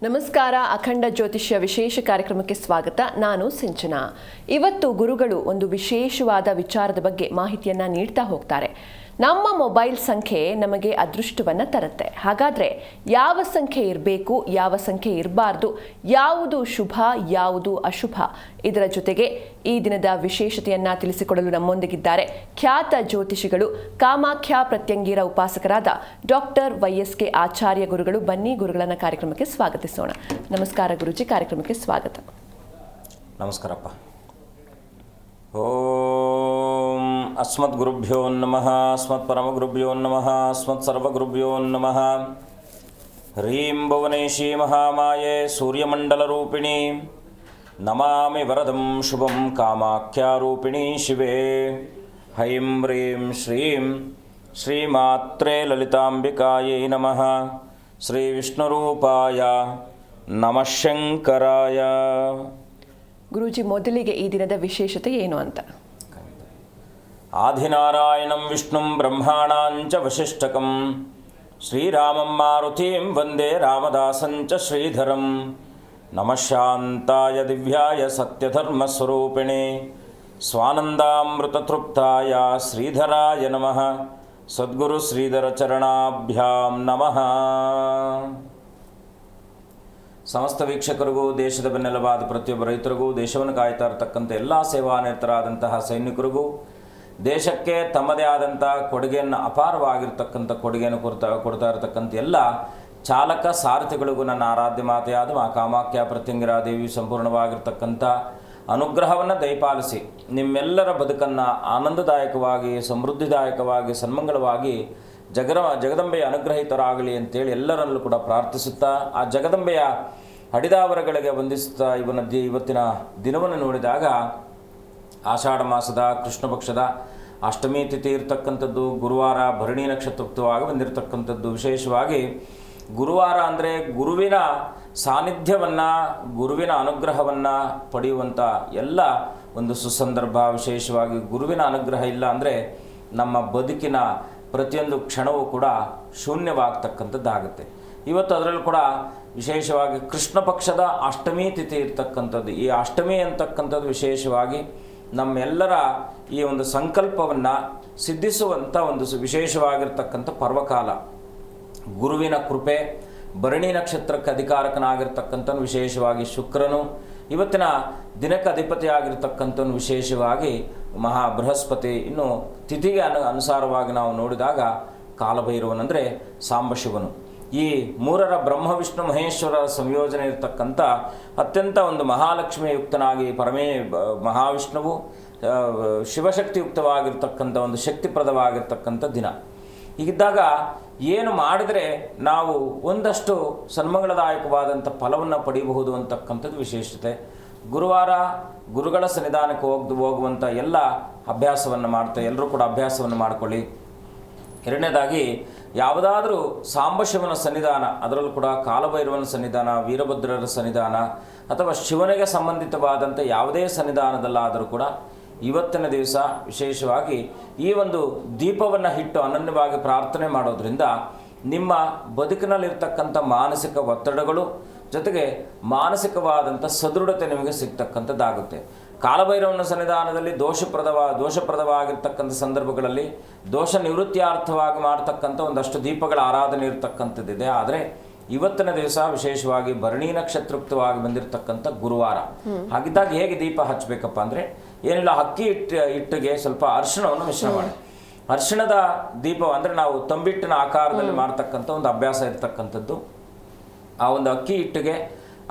ನಮಸ್ಕಾರ. ಅಖಂಡ ಜ್ಯೋತಿಷ್ಯ ವಿಶೇಷ ಕಾರ್ಯಕ್ರಮಕ್ಕೆ ಸ್ವಾಗತ. ನಾನು ಸಿಂಚನಾ. ಇವತ್ತು ಗುರುಗಳು ಒಂದು ವಿಶೇಷವಾದ ವಿಚಾರದ ಬಗ್ಗೆ ಮಾಹಿತಿಯನ್ನ ನೀಡ್ತಾ ಹೋಗ್ತಾರೆ. ನಮ್ಮ ಮೊಬೈಲ್ ಸಂಖ್ಯೆ ನಮಗೆ ಅದೃಷ್ಟವನ್ನ ತರುತ್ತೆ. ಹಾಗಾದ್ರೆ ಯಾವ ಸಂಖ್ಯೆ ಇರಬೇಕು, ಯಾವ ಸಂಖ್ಯೆ ಇರಬಾರ್ದು, ಯಾವುದು ಶುಭ, ಯಾವುದು ಅಶುಭ, ಇದರ ಜೊತೆಗೆ ಈ ದಿನದ ವಿಶೇಷತೆಯನ್ನ ತಿಳಿಸಿಕೊಡಲು ನಮ್ಮೊಂದಿಗಿದ್ದಾರೆ ಖ್ಯಾತ ಜ್ಯೋತಿಷಿಗಳು, ಕಾಮಾಖ್ಯ ಪ್ರತ್ಯಂಗಿರ ಉಪಾಸಕರಾದ ಡಾಕ್ಟರ್ ವೈಎಸ್ಕೆ ಆಚಾರ್ಯ ಗುರುಗಳು. ಬನ್ನಿ ಗುರುಗಳನ್ನ ಕಾರ್ಯಕ್ರಮಕ್ಕೆ ಸ್ವಾಗತಿಸೋಣ. ನಮಸ್ಕಾರ ಗುರುಜಿ, ಕಾರ್ಯಕ್ರಮಕ್ಕೆ ಸ್ವಾಗತ. ನಮಸ್ಕಾರಪ್ಪ. ಓಂ ಅಸ್ಮದ್ಗುರುಭ್ಯೋ ನಮಃ, ಅಸ್ಮತ್ಪರಮಗುರುಭ್ಯೋ ನಮಃ, ಅಸ್ಮತ್ಸರ್ವಗುರುಭ್ಯೋ ನಮಃ. ಹ್ರೀಂ ಭುವನೇಶಿ ಮಹಾಮಾಯೆ ಸೂರ್ಯಮಂಡಲರೂಪಿಣಿ ನಮಾಮಿ ವರದಂ ಶುಭಂ ಕಾಮಾಖ್ಯಾರೂಪಿಣಿ ಶಿವೆ. ಹೈಂ ಹ್ರೀಂ ಶ್ರೀಂ ಶ್ರೀಮಾತ್ರೇ ಲಲಿತಾಂಬಿಕಾಯೈ ನಮಃ. ಶ್ರೀ ವಿಷ್ಣುರೂಪಾಯ ನಮಃ ಶಂಕರಾಯ. ಗುರೂಜಿ, ಮೊದಲಿಗೆ ಈ ದಿನದ ವಿಶೇಷತೆ ಏನು ಅಂತ? ಆದಿನಾರಾಯಣಂ ವಿಷ್ಣುಂ ಬ್ರಹ್ಮಾಣಾಂಚ ವಸಿಷ್ಠಕಂ ಶ್ರೀರಾಮಂ ಮಾರುತಿಂ ವಂದೇ ರಾಮದಾಸಂಚ ಶ್ರೀಧರಂ. ನಮಃ ಶಾಂತಾಯ ದಿವ್ಯಾಯ ಸತ್ಯಧರ್ಮಸ್ವರೂಪಿಣೆ ಸ್ವಾನಂದಾಮೃತತೃಪ್ತಾಯ ಶ್ರೀಧರಾಯ ನಮಃ. ಸದ್ಗುರು ಶ್ರೀಧರ ಚರಣಾಭ್ಯಾಂ ನಮಃ. ಸಮಸ್ತ ವೀಕ್ಷಕರಿಗೂ, ದೇಶದ ಬೆನ್ನೆಲುಬಾದ ಪ್ರತಿಯೊಬ್ಬ ರೈತರಿಗೂ, ದೇಶವನ್ನು ಕಾಯ್ತಾ ಇರತಕ್ಕಂಥ ಎಲ್ಲ ಸೇವಾನಿರತರಾದಂತಹ ಸೈನಿಕರಿಗೂ, ದೇಶಕ್ಕೆ ತಮ್ಮದೇ ಆದಂಥ ಕೊಡುಗೆಯನ್ನು, ಅಪಾರವಾಗಿರ್ತಕ್ಕಂಥ ಕೊಡುಗೆಯನ್ನು ಕೊಡ್ತಾ ಇರತಕ್ಕಂಥ ಎಲ್ಲ ಚಾಲಕ ಸಾರಥಿಗಳಿಗೂ ನನ್ನ ಆರಾಧ್ಯ ಮಾತೆಯಾದ ಮಾ ಕಾಮಾಖ್ಯ ಪ್ರತ್ಯಂಗಿರ ದೇವಿ ಸಂಪೂರ್ಣವಾಗಿರ್ತಕ್ಕಂಥ ಅನುಗ್ರಹವನ್ನು ದಯಪಾಲಿಸಿ ನಿಮ್ಮೆಲ್ಲರ ಬದುಕನ್ನು ಆನಂದದಾಯಕವಾಗಿ, ಸಮೃದ್ಧಿದಾಯಕವಾಗಿ, ಸನ್ಮಂಗಳವಾಗಿ ಜಗದಂಬೆಯ ಅನುಗ್ರಹಿತರಾಗಲಿ ಅಂತೇಳಿ ಎಲ್ಲರಲ್ಲೂ ಕೂಡ ಪ್ರಾರ್ಥಿಸುತ್ತಾ, ಆ ಜಗದಂಬೆಯ ಹಡಿದಾವರಗಳಿಗೆ ವಂದಿಸುತ್ತಾ ಇವತ್ತಿನ ದಿನವನ್ನು ನೋಡಿದಾಗ ಆಷಾಢ ಮಾಸದ ಕೃಷ್ಣ ಪಕ್ಷದ ಅಷ್ಟಮಿ ತಿಥಿ ಇರ್ತಕ್ಕಂಥದ್ದು, ಗುರುವಾರ ಭರಣಿ ನಕ್ಷತ್ರವಾಗಿ ಬಂದಿರತಕ್ಕಂಥದ್ದು. ವಿಶೇಷವಾಗಿ ಗುರುವಾರ ಅಂದರೆ ಗುರುವಿನ ಸಾನ್ನಿಧ್ಯವನ್ನು, ಗುರುವಿನ ಅನುಗ್ರಹವನ್ನು ಪಡೆಯುವಂಥ ಎಲ್ಲ ಒಂದು ಸುಸಂದರ್ಭ. ವಿಶೇಷವಾಗಿ ಗುರುವಿನ ಅನುಗ್ರಹ ಇಲ್ಲ ಅಂದರೆ ನಮ್ಮ ಬದುಕಿನ ಪ್ರತಿಯೊಂದು ಕ್ಷಣವೂ ಕೂಡ ಶೂನ್ಯವಾಗ್ತಕ್ಕಂಥದ್ದಾಗುತ್ತೆ. ಇವತ್ತು ಅದರಲ್ಲೂ ಕೂಡ ವಿಶೇಷವಾಗಿ ಕೃಷ್ಣ ಪಕ್ಷದ ಅಷ್ಟಮಿ ತಿಥಿ ಇರ್ತಕ್ಕಂಥದ್ದು. ಈ ಅಷ್ಟಮಿ ಅಂತಕ್ಕಂಥದ್ದು ವಿಶೇಷವಾಗಿ ನಮ್ಮೆಲ್ಲರ ಈ ಒಂದು ಸಂಕಲ್ಪವನ್ನು ಸಿದ್ಧಿಸುವಂಥ ಒಂದು ವಿಶೇಷವಾಗಿರ್ತಕ್ಕಂಥ ಪರ್ವಕಾಲ. ಗುರುವಿನ ಕೃಪೆ, ಭರಣಿ ನಕ್ಷತ್ರಕ್ಕೆ ಅಧಿಕಾರಕನಾಗಿರ್ತಕ್ಕಂಥನು ವಿಶೇಷವಾಗಿ ಶುಕ್ರನು, ಇವತ್ತಿನ ದಿನಕ್ಕೆ ಅಧಿಪತಿಯಾಗಿರ್ತಕ್ಕಂಥನು ವಿಶೇಷವಾಗಿ ಮಹಾ ಬೃಹಸ್ಪತಿ. ಇನ್ನು ತಿಥಿಗೆ ಅನುಸಾರವಾಗಿ ನಾವು ನೋಡಿದಾಗ ಕಾಲಭೈರವನಂದರೆ ಸಾಂಬಶಿವನು. ಈ ಮೂರರ ಬ್ರಹ್ಮ ವಿಷ್ಣು ಮಹೇಶ್ವರರ ಸಂಯೋಜನೆ ಇರತಕ್ಕಂಥ ಅತ್ಯಂತ ಒಂದು ಮಹಾಲಕ್ಷ್ಮಿಯುಕ್ತನಾಗಿ ಮಹಾವಿಷ್ಣುವು ಶಿವಶಕ್ತಿಯುಕ್ತವಾಗಿರ್ತಕ್ಕಂಥ ಒಂದು ಶಕ್ತಿಪ್ರದವಾಗಿರ್ತಕ್ಕಂಥ ದಿನ. ಹೀಗಿದ್ದಾಗ ಏನು ಮಾಡಿದರೆ ನಾವು ಒಂದಷ್ಟು ಸನ್ಮಂಗಳದಾಯಕವಾದಂಥ ಫಲವನ್ನು ಪಡೆಯಬಹುದು ಅಂತಕ್ಕಂಥದ್ದು ವಿಶೇಷತೆ. ಗುರುವಾರ ಗುರುಗಳ ಸನ್ನಿಧಾನಕ್ಕೆ ಹೋಗುವಂಥ ಎಲ್ಲ ಅಭ್ಯಾಸವನ್ನು ಎಲ್ಲರೂ ಕೂಡ ಅಭ್ಯಾಸವನ್ನು ಮಾಡಿಕೊಳ್ಳಿ. ಎರಡನೇದಾಗಿ ಯಾವುದಾದ್ರೂ ಸಾಂಬಶಿವನ ಸನ್ನಿಧಾನ, ಅದರಲ್ಲೂ ಕೂಡ ಕಾಲಭೈರವನ ಸನ್ನಿಧಾನ, ವೀರಭದ್ರರ ಸನ್ನಿಧಾನ ಅಥವಾ ಶಿವನಿಗೆ ಸಂಬಂಧಿತವಾದಂಥ ಯಾವುದೇ ಸನ್ನಿಧಾನದಲ್ಲಾದರೂ ಕೂಡ ಇವತ್ತಿನ ದಿವಸ ವಿಶೇಷವಾಗಿ ಈ ಒಂದು ದೀಪವನ್ನು ಇಟ್ಟು ಅನನ್ಯವಾಗಿ ಪ್ರಾರ್ಥನೆ ಮಾಡೋದ್ರಿಂದ ನಿಮ್ಮ ಬದುಕಿನಲ್ಲಿರ್ತಕ್ಕಂಥ ಮಾನಸಿಕ ಒತ್ತಡಗಳು ಜೊತೆಗೆ ಮಾನಸಿಕವಾದಂಥ ಸದೃಢತೆ ನಿಮಗೆ ಸಿಗ್ತಕ್ಕಂಥದ್ದಾಗುತ್ತೆ. ಕಾಲಭೈರವನ ಸನ್ನಿಧಾನದಲ್ಲಿ ದೋಷಪ್ರದವಾಗಿರ್ತಕ್ಕಂಥ ಸಂದರ್ಭಗಳಲ್ಲಿ ದೋಷ ನಿವೃತ್ತಿಯಾರ್ಥವಾಗಿ ಮಾಡ್ತಕ್ಕಂಥ ಒಂದಷ್ಟು ದೀಪಗಳ ಆರಾಧನೆ ಇರತಕ್ಕಂಥದ್ದಿದೆ. ಆದರೆ ಇವತ್ತಿನ ದಿವಸ ವಿಶೇಷವಾಗಿ ಭರಣಿ ನಕ್ಷತ್ರಯುಕ್ತವಾಗಿ ಬಂದಿರತಕ್ಕಂಥ ಗುರುವಾರ. ಹಾಗಿದ್ದಾಗ ಹೇಗೆ ದೀಪ ಹಚ್ಚಬೇಕಪ್ಪ ಅಂದರೆ ಏನಿಲ್ಲ, ಅಕ್ಕಿ ಹಿಟ್ಟಿಗೆ ಸ್ವಲ್ಪ ಅರಿಶಿಣವನ್ನು ಮಿಶ್ರಣ ಮಾಡಿ, ಅರಿಶಿಣದ ದೀಪ ಅಂದರೆ ನಾವು ತಂಬಿಟ್ಟಿನ ಆಕಾರದಲ್ಲಿ ಮಾಡ್ತಕ್ಕಂಥ ಒಂದು ಅಭ್ಯಾಸ ಇರತಕ್ಕಂಥದ್ದು. ಆ ಒಂದು ಅಕ್ಕಿ ಹಿಟ್ಟಿಗೆ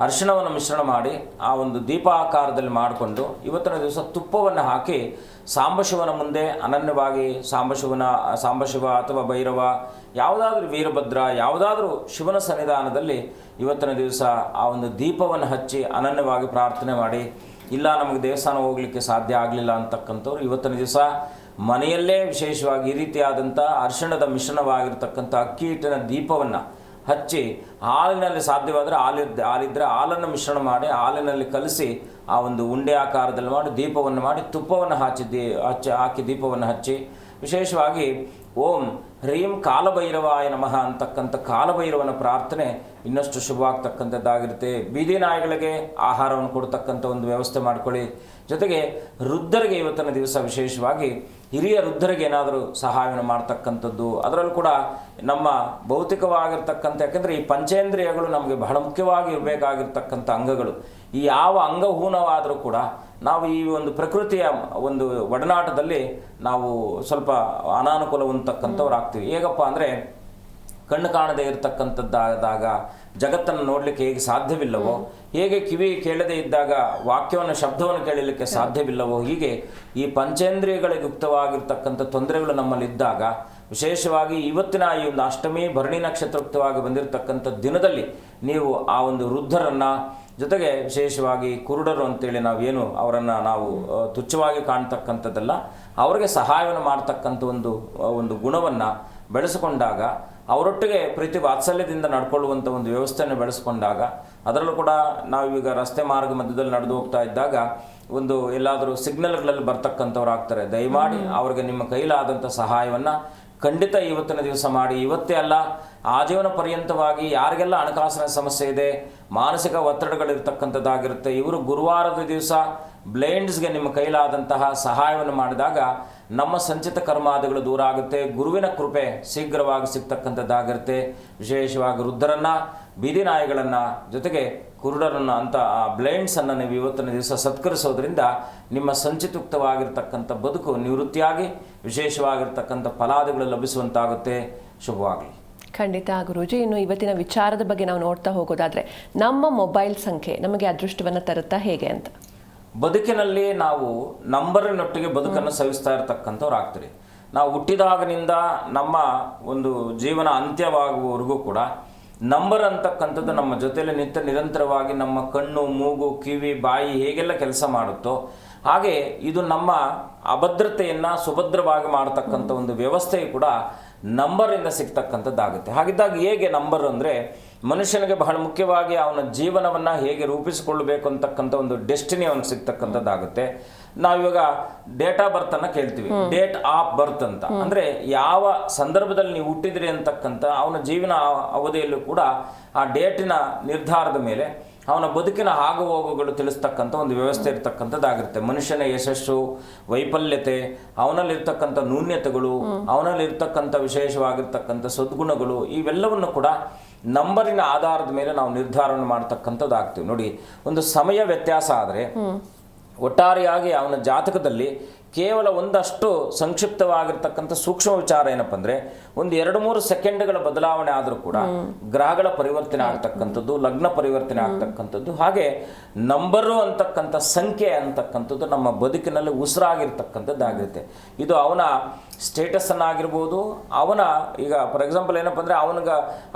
ಅರಿಶಿಣವನ್ನು ಮಿಶ್ರಣ ಮಾಡಿ ಆ ಒಂದು ದೀಪ ಆಕಾರದಲ್ಲಿ ಮಾಡಿಕೊಂಡು ಇವತ್ತಿನ ದಿವಸ ತುಪ್ಪವನ್ನು ಹಾಕಿ ಸಾಂಬಶಿವನ ಮುಂದೆ ಅನನ್ಯವಾಗಿ ಸಾಂಬಶಿವ ಅಥವಾ ಭೈರವ, ಯಾವುದಾದ್ರೂ ವೀರಭದ್ರ, ಯಾವುದಾದ್ರೂ ಶಿವನ ಸನ್ನಿಧಾನದಲ್ಲಿ ಇವತ್ತಿನ ದಿವಸ ಆ ಒಂದು ದೀಪವನ್ನು ಹಚ್ಚಿ ಅನನ್ಯವಾಗಿ ಪ್ರಾರ್ಥನೆ ಮಾಡಿ. ಇಲ್ಲ ನಮಗೆ ದೇವಸ್ಥಾನ ಹೋಗಲಿಕ್ಕೆ ಸಾಧ್ಯ ಆಗಲಿಲ್ಲ ಅಂತಕ್ಕಂಥವ್ರು ಇವತ್ತಿನ ದಿವಸ ಮನೆಯಲ್ಲೇ ವಿಶೇಷವಾಗಿ ಈ ರೀತಿಯಾದಂಥ ಅರಿಶಿಣದ ಮಿಶ್ರಣವಾಗಿರ್ತಕ್ಕಂಥ ಅಕ್ಕಿ ಹಿಟ್ಟಿನ ದೀಪವನ್ನು ಹಚ್ಚಿ ಹಾಲಿನಲ್ಲಿ ಸಾಧ್ಯವಾದರೆ ಹಾಲಿದ್ದರೆ ಹಾಲನ್ನು ಮಿಶ್ರಣ ಮಾಡಿ ಹಾಲಿನಲ್ಲಿ ಕಲಸಿ ಆ ಒಂದು ಉಂಡೆ ಆಕಾರದಲ್ಲಿ ಮಾಡಿ ದೀಪವನ್ನು ಮಾಡಿ ತುಪ್ಪವನ್ನು ಹಾಕಿ ದೀಪವನ್ನು ಹಚ್ಚಿ ವಿಶೇಷವಾಗಿ ಓಂ ಹ್ರೀಂ ಕಾಲಭೈರವಾಯ ನಮಃ ಅಂತಕ್ಕಂಥ ಕಾಲಭೈರವನ ಪ್ರಾರ್ಥನೆ ಇನ್ನಷ್ಟು ಶುಭವಾಗ್ತಕ್ಕಂಥದ್ದಾಗಿರುತ್ತೆ. ಬೀದಿ ನಾಯಿಗಳಿಗೆ ಆಹಾರವನ್ನು ಕೊಡ್ತಕ್ಕಂಥ ಒಂದು ವ್ಯವಸ್ಥೆ ಮಾಡ್ಕೊಳ್ಳಿ. ಜೊತೆಗೆ ವೃದ್ಧರಿಗೆ ಇವತ್ತಿನ ದಿವಸ ವಿಶೇಷವಾಗಿ ಹಿರಿಯ ವೃದ್ಧರಿಗೆ ಏನಾದರೂ ಸಹಾಯವನ್ನು ಮಾಡ್ತಕ್ಕಂಥದ್ದು, ಅದರಲ್ಲೂ ಕೂಡ ನಮ್ಮ ಭೌತಿಕವಾಗಿರ್ತಕ್ಕಂಥ, ಯಾಕೆಂದರೆ ಈ ಪಂಚೇಂದ್ರಿಯಗಳು ನಮಗೆ ಬಹಳ ಮುಖ್ಯವಾಗಿ ಇರಬೇಕಾಗಿರ್ತಕ್ಕಂಥ ಅಂಗಗಳು. ಈ ಯಾವ ಅಂಗಹೂನವಾದರೂ ಕೂಡ ನಾವು ಈ ಒಂದು ಪ್ರಕೃತಿಯ ಒಂದು ಒಡನಾಟದಲ್ಲಿ ನಾವು ಸ್ವಲ್ಪ ಅನಾನುಕೂಲ ಹೊಂದತಕ್ಕಂಥವ್ರು ಆಗ್ತೀವಿ. ಹೇಗಪ್ಪ ಅಂದರೆ ಕಣ್ಣು ಕಾಣದೇ ಇರತಕ್ಕಂಥದ್ದಾದಾಗ ಜಗತ್ತನ್ನು ನೋಡಲಿಕ್ಕೆ ಹೇಗೆ ಸಾಧ್ಯವಿಲ್ಲವೋ, ಹೇಗೆ ಕಿವಿ ಕೇಳದೇ ಇದ್ದಾಗ ವಾಕ್ಯವನ್ನು ಶಬ್ದವನ್ನು ಕೇಳಲಿಕ್ಕೆ ಸಾಧ್ಯವಿಲ್ಲವೋ, ಹೀಗೆ ಈ ಪಂಚೇಂದ್ರಿಯಗಳಿಗೆ ಯುಕ್ತವಾಗಿರ್ತಕ್ಕಂಥ ತೊಂದರೆಗಳು ನಮ್ಮಲ್ಲಿದ್ದಾಗ, ವಿಶೇಷವಾಗಿ ಇವತ್ತಿನ ಈ ಒಂದು ಅಷ್ಟಮಿ ಭರಣಿ ನಕ್ಷತ್ರಯುಕ್ತವಾಗಿ ಬಂದಿರತಕ್ಕಂಥ ದಿನದಲ್ಲಿ ನೀವು ಆ ಒಂದು ವೃದ್ಧರನ್ನು, ಜೊತೆಗೆ ವಿಶೇಷವಾಗಿ ಕುರುಡರು ಅಂತೇಳಿ ನಾವೇನು ಅವರನ್ನು ನಾವು ತುಚ್ಛವಾಗಿ ಕಾಣ್ತಕ್ಕಂಥದ್ದಲ್ಲ, ಅವರಿಗೆ ಸಹಾಯವನ್ನು ಮಾಡ್ತಕ್ಕಂಥ ಒಂದು ಗುಣವನ್ನು ಬೆಳೆಸಿಕೊಂಡಾಗ, ಅವರೊಟ್ಟಿಗೆ ಪ್ರೀತಿ ವಾತ್ಸಲ್ಯದಿಂದ ನಡ್ಕೊಳ್ಳುವಂಥ ಒಂದು ವ್ಯವಸ್ಥೆಯನ್ನು ಬೆಳೆಸ್ಕೊಂಡಾಗ, ಅದರಲ್ಲೂ ಕೂಡ ನಾವೀಗ ರಸ್ತೆ ಮಾರ್ಗ ಮಧ್ಯದಲ್ಲಿ ನಡೆದು ಹೋಗ್ತಾ ಇದ್ದಾಗ ಒಂದು ಎಲ್ಲಾದರೂ ಸಿಗ್ನಲ್ಗಳಲ್ಲಿ ಬರ್ತಕ್ಕಂಥವ್ರು ಆಗ್ತಾರೆ. ದಯಮಾಡಿ ಅವರಿಗೆ ನಿಮ್ಮ ಕೈಲಾದಂಥ ಸಹಾಯವನ್ನು ಖಂಡಿತ ಇವತ್ತಿನ ದಿವಸ ಮಾಡಿ. ಇವತ್ತೇ ಅಲ್ಲ, ಆಜೀವನ ಪರ್ಯಂತವಾಗಿ ಯಾರಿಗೆಲ್ಲ ಹಣಕಾಸಿನ ಸಮಸ್ಯೆ ಇದೆ, ಮಾನಸಿಕ ಒತ್ತಡಗಳಿರ್ತಕ್ಕಂಥದ್ದಾಗಿರುತ್ತೆ, ಇವರು ಗುರುವಾರದ ದಿವಸ ಬ್ಲೈಂಡ್ಸ್ಗೆ ನಿಮ್ಮ ಕೈಲಾದಂತಹ ಸಹಾಯವನ್ನು ಮಾಡಿದಾಗ ನಮ್ಮ ಸಂಚಿತ ಕರ್ಮಾದಿಗಳು ದೂರ ಆಗುತ್ತೆ. ಗುರುವಿನ ಕೃಪೆ ಶೀಘ್ರವಾಗಿ ಸಿಗ್ತಕ್ಕಂಥದ್ದಾಗಿರುತ್ತೆ. ವಿಶೇಷವಾಗಿ ವೃದ್ಧರನ್ನು, ಬೀದಿ ನಾಯಿಗಳನ್ನು, ಜೊತೆಗೆ ಕುರುಡರನ್ನು ಅಂತ ಆ ಬ್ಲೈಂಡ್ಸನ್ನು ನೀವು ಇವತ್ತಿನ ದಿವಸ ಸತ್ಕರಿಸೋದ್ರಿಂದ ನಿಮ್ಮ ಸಂಚಿತಯುಕ್ತವಾಗಿರ್ತಕ್ಕಂಥ ಬದುಕು ನಿವೃತ್ತಿಯಾಗಿ ವಿಶೇಷವಾಗಿರ್ತಕ್ಕಂಥ ಫಲಾದಿಗಳು ಲಭಿಸುವಂತಾಗುತ್ತೆ. ಶುಭವಾಗಲಿ. ಖಂಡಿತ ಗುರೂಜಿ. ಇನ್ನು ಇವತ್ತಿನ ವಿಚಾರದ ಬಗ್ಗೆ ನಾವು ನೋಡ್ತಾ ಹೋಗೋದಾದರೆ, ನಮ್ಮ ಮೊಬೈಲ್ ಸಂಖ್ಯೆ ನಮಗೆ ಅದೃಷ್ಟವನ್ನು ತರುತ್ತಾ ಹೇಗೆ ಅಂತ? ಬದುಕಿನಲ್ಲಿ ನಾವು ನಂಬರಿನೊಟ್ಟಿಗೆ ಬದುಕನ್ನು ಸವಿಸ್ತಾ ಇರತಕ್ಕಂಥವ್ರು ಆಗ್ತೀರಿ. ನಾವು ಹುಟ್ಟಿದಾಗನಿಂದ ನಮ್ಮ ಒಂದು ಜೀವನ ಅಂತ್ಯವಾಗುವವರೆಗೂ ಕೂಡ ನಂಬರ್ ಅಂತಕ್ಕಂಥದ್ದು ನಮ್ಮ ಜೊತೆಯಲ್ಲಿ ನಿರಂತರವಾಗಿ ನಮ್ಮ ಕಣ್ಣು, ಮೂಗು, ಕಿವಿ, ಬಾಯಿ ಹೇಗೆಲ್ಲ ಕೆಲಸ ಮಾಡುತ್ತೋ ಹಾಗೆ ಇದು ನಮ್ಮ ಅಭದ್ರತೆಯನ್ನು ಸುಭದ್ರವಾಗಿ ಮಾಡತಕ್ಕಂಥ ಒಂದು ವ್ಯವಸ್ಥೆಯು ಕೂಡ ನಂಬರಿಂದ ಸಿಗ್ತಕ್ಕಂಥದ್ದಾಗುತ್ತೆ. ಹಾಗಿದ್ದಾಗ ಹೇಗೆ ನಂಬರ್ ಅಂದರೆ, ಮನುಷ್ಯನಿಗೆ ಬಹಳ ಮುಖ್ಯವಾಗಿ ಅವನ ಜೀವನವನ್ನು ಹೇಗೆ ರೂಪಿಸಿಕೊಳ್ಳಬೇಕು ಅಂತಕ್ಕಂಥ ಒಂದು ಡೆಸ್ಟಿನಿ ಅವನಿಗೆ ಸಿಗ್ತಕ್ಕಂಥದ್ದಾಗುತ್ತೆ. ನಾವಿವಾಗ ಡೇಟ್ ಆಫ್ ಬರ್ತನ್ನು ಕೇಳ್ತೀವಿ, ಡೇಟ್ ಆಫ್ ಬರ್ತ್ ಅಂತ. ಅಂದರೆ ಯಾವ ಸಂದರ್ಭದಲ್ಲಿ ನೀವು ಹುಟ್ಟಿದ್ರಿ ಅಂತಕ್ಕಂಥ ಅವನ ಜೀವನ ಅವಧಿಯಲ್ಲೂ ಕೂಡ ಆ ಡೇಟಿನ ನಿರ್ಧಾರದ ಮೇಲೆ ಅವನ ಬದುಕಿನ ಆಗುಹೋಗುಗಳು ತಿಳಿಸ್ತಕ್ಕಂಥ ಒಂದು ವ್ಯವಸ್ಥೆ ಇರ್ತಕ್ಕಂಥದ್ದಾಗಿರುತ್ತೆ. ಮನುಷ್ಯನ ಯಶಸ್ಸು, ವೈಫಲ್ಯತೆ, ಅವನಲ್ಲಿರ್ತಕ್ಕಂಥ ನ್ಯೂನ್ಯತೆಗಳು, ಅವನಲ್ಲಿರ್ತಕ್ಕಂಥ ವಿಶೇಷವಾಗಿರ್ತಕ್ಕಂಥ ಸದ್ಗುಣಗಳು, ಇವೆಲ್ಲವನ್ನು ಕೂಡ ನಂಬರಿನ ಆಧಾರದ ಮೇಲೆ ನಾವು ನಿರ್ಧಾರವನ್ನು ಮಾಡ್ತಕ್ಕಂಥದ್ದಾಗ್ತೀವಿ. ನೋಡಿ, ಒಂದು ಸಮಯ ವ್ಯತ್ಯಾಸ ಆದರೆ ಒಟ್ಟಾರೆಯಾಗಿ ಅವನ ಜಾತಕದಲ್ಲಿ ಕೇವಲ ಒಂದಷ್ಟು ಸಂಕ್ಷಿಪ್ತವಾಗಿರ್ತಕ್ಕಂಥ ಸೂಕ್ಷ್ಮ ವಿಚಾರ ಏನಪ್ಪ ಅಂದರೆ, ಒಂದು 2-3 ಸೆಕೆಂಡ್ಗಳ ಬದಲಾವಣೆ ಆದರೂ ಕೂಡ ಗ್ರಹಗಳ ಪರಿವರ್ತನೆ ಆಗ್ತಕ್ಕಂಥದ್ದು, ಲಗ್ನ ಪರಿವರ್ತನೆ ಆಗ್ತಕ್ಕಂಥದ್ದು, ಹಾಗೆ ನಂಬರು ಅಂತಕ್ಕಂಥ ಸಂಖ್ಯೆ ಅಂತಕ್ಕಂಥದ್ದು ನಮ್ಮ ಬದುಕಿನಲ್ಲಿ ಉಸಿರಾಗಿರ್ತಕ್ಕಂಥದ್ದಾಗಿರುತ್ತೆ. ಇದು ಅವನ ಸ್ಟೇಟಸ್ಸನ್ನಾಗಿರ್ಬೋದು, ಅವನ ಈಗ ಫಾರ್ ಎಕ್ಸಾಂಪಲ್ ಏನಪ್ಪ ಅಂದರೆ,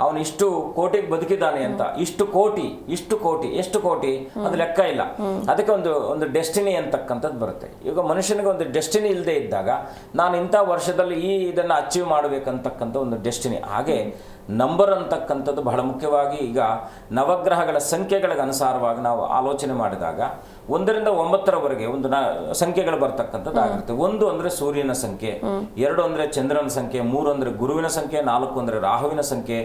ಅವನು ಇಷ್ಟು ಕೋಟಿಗೆ ಬದುಕಿದ್ದಾನೆ ಅಂತ, ಇಷ್ಟು ಕೋಟಿ ಎಷ್ಟು ಕೋಟಿ ಅದು ಲೆಕ್ಕ ಇಲ್ಲ. ಅದಕ್ಕೆ ಒಂದು ಡೆಸ್ಟಿನಿ ಅಂತಕ್ಕಂಥದ್ದು ಬರುತ್ತೆ. ಈಗ ಮನುಷ್ಯನಿಗೆ ಒಂದು ಡೆಸ್ಟಿನಿ ಇಲ್ಲದೆ ಇದ್ದಾಗ, ನಾನು ಇಂಥ ವರ್ಷದಲ್ಲಿ ಇದನ್ನು ಅಚೀವ್ ಮಾಡಬೇಕಂತಕ್ಕಂಥ ಒಂದು ಡೆಸ್ಟಿನಿ. ಹಾಗೆ ನಂಬರ್ ಅಂತಕ್ಕಂಥದ್ದು ಬಹಳ ಮುಖ್ಯವಾಗಿ ಈಗ ನವಗ್ರಹಗಳ ಸಂಖ್ಯೆಗಳಿಗೆ ಅನುಸಾರವಾಗಿ ನಾವು ಆಲೋಚನೆ ಮಾಡಿದಾಗ 1ರಿಂದ 9ರವರೆಗೆ ಒಂದು ಸಂಖ್ಯೆಗಳು ಬರ್ತಕ್ಕಂಥದ್ದಾಗಿರುತ್ತೆ. 1 ಅಂದರೆ ಸೂರ್ಯನ ಸಂಖ್ಯೆ, 2 ಅಂದರೆ ಚಂದ್ರನ ಸಂಖ್ಯೆ, 3 ಅಂದರೆ ಗುರುವಿನ ಸಂಖ್ಯೆ, 4 ಅಂದರೆ ರಾಹುವಿನ ಸಂಖ್ಯೆ,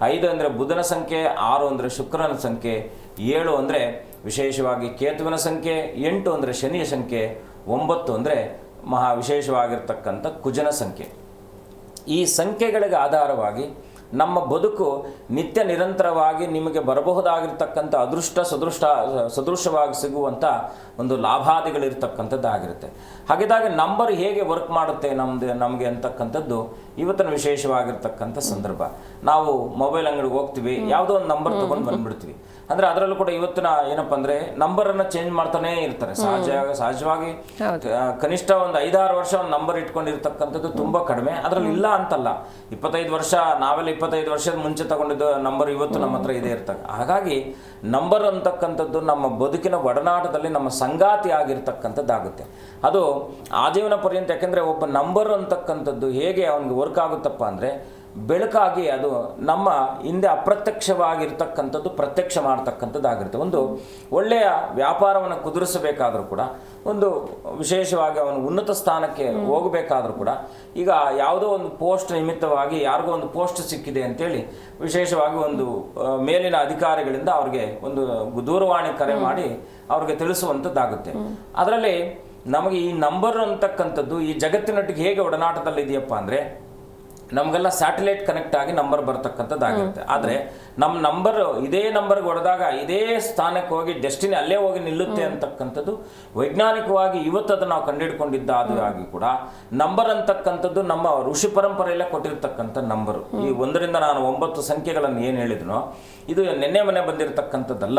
5 ಅಂದರೆ ಬುಧನ ಸಂಖ್ಯೆ, 6 ಅಂದರೆ ಶುಕ್ರನ ಸಂಖ್ಯೆ, 7 ಅಂದರೆ ವಿಶೇಷವಾಗಿ ಕೇತುವಿನ ಸಂಖ್ಯೆ, 8 ಅಂದರೆ ಶನಿಯ ಸಂಖ್ಯೆ, 9 ಅಂದರೆ ಮಹಾ ವಿಶೇಷವಾಗಿರ್ತಕ್ಕಂಥ ಕುಜನ ಸಂಖ್ಯೆ. ಈ ಸಂಖ್ಯೆಗಳಿಗೆ ಆಧಾರವಾಗಿ ನಮ್ಮ ಬದುಕು ನಿತ್ಯ ನಿರಂತರವಾಗಿ ನಿಮಗೆ ಬರಬಹುದಾಗಿರ್ತಕ್ಕಂಥ ಅದೃಷ್ಟ ಸದೃಶವಾಗಿ ಸಿಗುವಂಥ ಒಂದು ಲಾಭಾದಿಗಳಿರ್ತಕ್ಕಂಥದ್ದಾಗಿರುತ್ತೆ. ಹಾಗಿದ್ದಾಗ ನಂಬರ್ ಹೇಗೆ ವರ್ಕ್ ಮಾಡುತ್ತೆ ನಮಗೆ ಅಂತಕ್ಕಂಥದ್ದು ಇವತ್ತಿನ ವಿಶೇಷವಾಗಿರ್ತಕ್ಕಂಥ ಸಂದರ್ಭ. ನಾವು ಮೊಬೈಲ್ ಅಂಗಡಿಗೆ ಹೋಗ್ತೀವಿ, ಯಾವುದೋ ಒಂದು ನಂಬರ್ ತೊಗೊಂಡು ಬಂದುಬಿಡ್ತೀವಿ. ಅಂದರೆ ಅದರಲ್ಲೂ ಕೂಡ ಇವತ್ತಿನ ಏನಪ್ಪ ಅಂದರೆ, ನಂಬರನ್ನು ಚೇಂಜ್ ಮಾಡ್ತಾನೇ ಇರ್ತಾರೆ. ಸಹಜವಾಗಿ ಕನಿಷ್ಠ ಒಂದು 5-6 ವರ್ಷ ಒಂದು ನಂಬರ್ ಇಟ್ಕೊಂಡಿರ್ತಕ್ಕಂಥದ್ದು ತುಂಬ ಕಡಿಮೆ. ಅದರಲ್ಲಿ ಇಲ್ಲ ಅಂತಲ್ಲ, 25 ವರ್ಷ ನಾವೆಲ್ಲ 25 ವರ್ಷದ ಮುಂಚೆ ತಗೊಂಡಿದ್ದು ನಂಬರ್ ಇವತ್ತು ನಮ್ಮ ಹತ್ರ ಇದೆ ಇರ್ತಕ್ಕ. ಹಾಗಾಗಿ ನಂಬರ್ ಅಂತಕ್ಕಂಥದ್ದು ನಮ್ಮ ಬದುಕಿನ ಒಡನಾಟದಲ್ಲಿ ನಮ್ಮ ಸಂಗಾತಿ ಆಗಿರ್ತಕ್ಕಂಥದ್ದಾಗುತ್ತೆ. ಅದು ಆಜೀವನ ಪರ್ಯಂತ. ಯಾಕೆಂದರೆ ಒಬ್ಬ ನಂಬರ್ ಅಂತಕ್ಕಂಥದ್ದು ಹೇಗೆ ಅವನಿಗೆ ವರ್ಕ್ ಆಗುತ್ತಪ್ಪ ಅಂದರೆ, ಬೆಳಕಾಗಿ ಅದು ನಮ್ಮ ಹಿಂದೆ ಅಪ್ರತ್ಯಕ್ಷವಾಗಿರ್ತಕ್ಕಂಥದ್ದು ಪ್ರತ್ಯಕ್ಷ ಮಾಡ್ತಕ್ಕಂಥದ್ದಾಗಿರುತ್ತೆ. ಒಂದು ಒಳ್ಳೆಯ ವ್ಯಾಪಾರವನ್ನು ಕುದುರಿಸಬೇಕಾದ್ರೂ ಕೂಡ, ಒಂದು ವಿಶೇಷವಾಗಿ ಅವನು ಉನ್ನತ ಸ್ಥಾನಕ್ಕೆ ಹೋಗಬೇಕಾದ್ರೂ ಕೂಡ, ಈಗ ಯಾವುದೋ ಒಂದು ಪೋಸ್ಟ್ ನಿಮಿತ್ತವಾಗಿ ಯಾರಿಗೋ ಒಂದು ಪೋಸ್ಟ್ ಸಿಕ್ಕಿದೆ ಅಂತೇಳಿ ವಿಶೇಷವಾಗಿ ಒಂದು ಮೇಲಿನ ಅಧಿಕಾರಿಗಳಿಂದ ಅವ್ರಿಗೆ ಒಂದು ದೂರವಾಣಿ ಕರೆ ಮಾಡಿ ಅವ್ರಿಗೆ ತಿಳಿಸುವಂಥದ್ದಾಗುತ್ತೆ. ಅದರಲ್ಲಿ ನಮಗೆ ಈ ನಂಬರ್ ಅಂತಕ್ಕಂಥದ್ದು ಈ ಜಗತ್ತಿನೊಟ್ಟಿಗೆ ಹೇಗೆ ಒಡನಾಟದಲ್ಲಿ ಇದೆಯಪ್ಪ ಅಂದರೆ, ನಮಗೆಲ್ಲ ಸ್ಯಾಟಲೈಟ್ ಕನೆಕ್ಟ್ ಆಗಿ ನಂಬರ್ ಬರ್ತಕ್ಕಂಥದ್ದಾಗಿರುತ್ತೆ. ಆದರೆ ನಮ್ಮ ನಂಬರ್ ಇದೇ ನಂಬರ್ಗೆ ಹೊಡೆದಾಗ ಇದೇ ಸ್ಥಾನಕ್ಕೆ ಹೋಗಿ ಡೆಸ್ಟಿನಿ ಅಲ್ಲೇ ಹೋಗಿ ನಿಲ್ಲುತ್ತೆ ಅಂತಕ್ಕಂಥದ್ದು ವೈಜ್ಞಾನಿಕವಾಗಿ ಇವತ್ತದು ನಾವು ಕಂಡುಹಿಡ್ಕೊಂಡಿದ್ದಾಗಿ ಕೂಡ ನಂಬರ್ ಅಂತಕ್ಕಂಥದ್ದು ನಮ್ಮ ಋಷಿ ಪರಂಪರೆಯಲ್ಲೇ ಕೊಟ್ಟಿರ್ತಕ್ಕಂಥ ನಂಬರು. ಈ 1 ರಿಂದ ನಾನು 9 ಸಂಖ್ಯೆಗಳನ್ನು ಏನು ಹೇಳಿದ್ನೋ ಇದು ನೆನ್ನೆ ಮನೆ ಬಂದಿರತಕ್ಕಂಥದ್ದಲ್ಲ,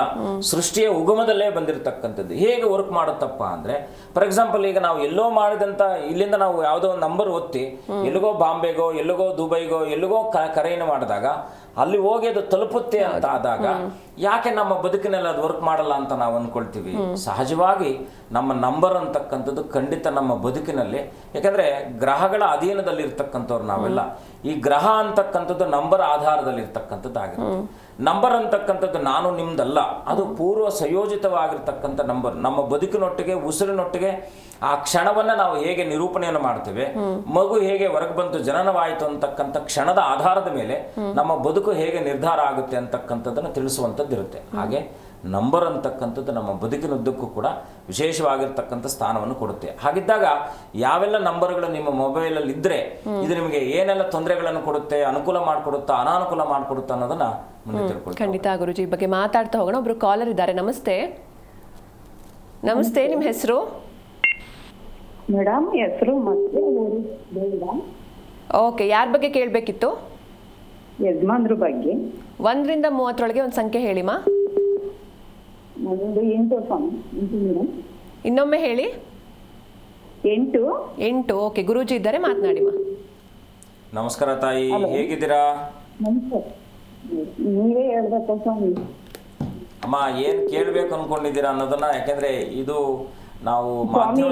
ಸೃಷ್ಟಿಯ ಉಗಮದಲ್ಲೇ ಬಂದಿರತಕ್ಕಂಥದ್ದು. ಹೇಗೆ ವರ್ಕ್ ಮಾಡುತ್ತಪ್ಪ ಅಂದರೆ, ಫಾರ್ ಎಕ್ಸಾಂಪಲ್ ಈಗ ನಾವು ಎಲ್ಲೋ ಮಾಡಿದಂಥ ಇಲ್ಲಿಂದ ನಾವು ಯಾವುದೋ ಒಂದು ನಂಬರ್ ಒತ್ತಿ ಎಲ್ಲಿಗೋ ಬಾಂಬೆಗೋ ಎಲ್ಲಿಗೋ ದುಬೈಗೋ ಎಲ್ಲಿಗೋ ಕರೆಯನ್ನು ಮಾಡಿದಾಗ ಅಲ್ಲಿ ಹೋಗಿ ಅದು ತಲುಪುತ್ತೆ ಅಂತ ಆದಾಗ ಯಾಕೆ ನಮ್ಮ ಬದುಕಿನಲ್ಲಿ ಅದು ವರ್ಕ್ ಮಾಡಲ್ಲ ಅಂತ ನಾವು ಅಂದ್ಕೊಳ್ತೀವಿ. ಸಹಜವಾಗಿ ನಮ್ಮ ನಂಬರ್ ಅಂತಕ್ಕಂಥದ್ದು ಖಂಡಿತ ನಮ್ಮ ಬದುಕಿನಲ್ಲಿ, ಯಾಕಂದ್ರೆ ಗ್ರಹಗಳ ಅಧೀನದಲ್ಲಿ ಇರ್ತಕ್ಕಂಥವ್ರು ನಾವೆಲ್ಲ. ಈ ಗ್ರಹ ಅಂತಕ್ಕಂಥದ್ದು ನಂಬರ್ ಆಧಾರದಲ್ಲಿ ಇರ್ತಕ್ಕಂಥದ್ದಾಗಿರುತ್ತೆ. ನಂಬರ್ ಅಂತಕ್ಕಂಥದ್ದು ನಾನು ನಿಮ್ದಲ್ಲ, ಅದು ಪೂರ್ವ ಸಂಯೋಜಿತವಾಗಿರ್ತಕ್ಕಂಥ ನಂಬರ್. ನಮ್ಮ ಬದುಕಿನೊಟ್ಟಿಗೆ ಉಸಿರಿನೊಟ್ಟಿಗೆ ಆ ಕ್ಷಣವನ್ನ ನಾವು ಹೇಗೆ ನಿರೂಪಣೆಯನ್ನು ಮಾಡ್ತೇವೆ, ಮಗು ಹೇಗೆ ಹೊರಗೆ ಬಂತು ಜನನವಾಯಿತು ಅಂತಕ್ಕಂಥ ಕ್ಷಣದ ಆಧಾರದ ಮೇಲೆ ನಮ್ಮ ಬದುಕು ಹೇಗೆ ನಿರ್ಧಾರ ಆಗುತ್ತೆ ಅಂತಕ್ಕಂಥದ್ದನ್ನು ತಿಳಿಸುವಂಥದ್ದು ಇರುತ್ತೆ. ಹಾಗೆ ನಂಬರ್ ಅಂತಕ್ಕಂಥದ್ದು ನಮ್ಮ ಬದುಕಿನುದ್ದಕ್ಕೂ ಕೂಡ ವಿಶೇಷವಾಗಿರ್ತಕ್ಕಂಥ ಸ್ಥಾನವನ್ನು ಕೊಡುತ್ತೆ. ಹಾಗಿದ್ದಾಗ ಯಾವೆಲ್ಲ ನಂಬರ್ಗಳು ನಿಮ್ಮ ಮೊಬೈಲಲ್ಲಿ ಇದ್ರೆ ಇದು ನಿಮಗೆ ಏನೆಲ್ಲ ತೊಂದರೆಗಳನ್ನು ಕೊಡುತ್ತೆ, ಅನುಕೂಲ ಮಾಡಿಕೊಡುತ್ತಾ ಅನಾನುಕೂಲ ಮಾಡಿಕೊಡುತ್ತಾ ಅನ್ನೋದನ್ನ ಮುಂದೆ ತಿಳ್ಕೊಳ್ಳಿ. ಖಂಡಿತ ಗುರುಜಿ, ಈ ಬಗ್ಗೆ ಮಾತಾಡ್ತಾ ಹೋಗೋಣ. ಒಬ್ರು ಕಾಲರ್ ಇದ್ದಾರೆ. ನಮಸ್ತೆ. ನಮಸ್ತೆ, ನಿಮ್ಮ ಹೆಸರು? ಮೇಡಮ್ ಹೆಸರು ಮತ್ತೆ ಬೇಡ. ಓಕೆ, ಯಾರ ಬಗ್ಗೆ ಕೇಳಬೇಕಿತ್ತು? ಯಜಮಾನ್ರ ಬಗ್ಗೆ. 1 ರಿಂದ 30 ಒಂದು ಸಂಖ್ಯೆ ಹೇಳಿಮಾ. ಒಂದು 8 ಮೇಡಮ್. ಇನ್ನೊಮ್ಮೆ ಹೇಳಿ. 8. ಓಕೆ, ಗುರೂಜಿ ಇದ್ದಾರೆ, ಮಾತನಾಡಿಮಾ. ನಮಸ್ಕಾರ ತಾಯಿ, ಹೇಗಿದ್ದೀರಾ? ನಮಸ್ಕಾರ. ನೀವೇ ಹೇಳ್ಬೇಕು ಸ್ವಾಮಿ. ಅಮ್ಮ, ಏನ್ ಕೇಳ್ಬೇಕು ಅನ್ಕೊಂಡಿದ್ದೀರಾ ಅನ್ನೋದನ್ನ, ಯಾಕೆಂದ್ರೆ ಇದು ನಾವು ಸ್ವಾಮಿ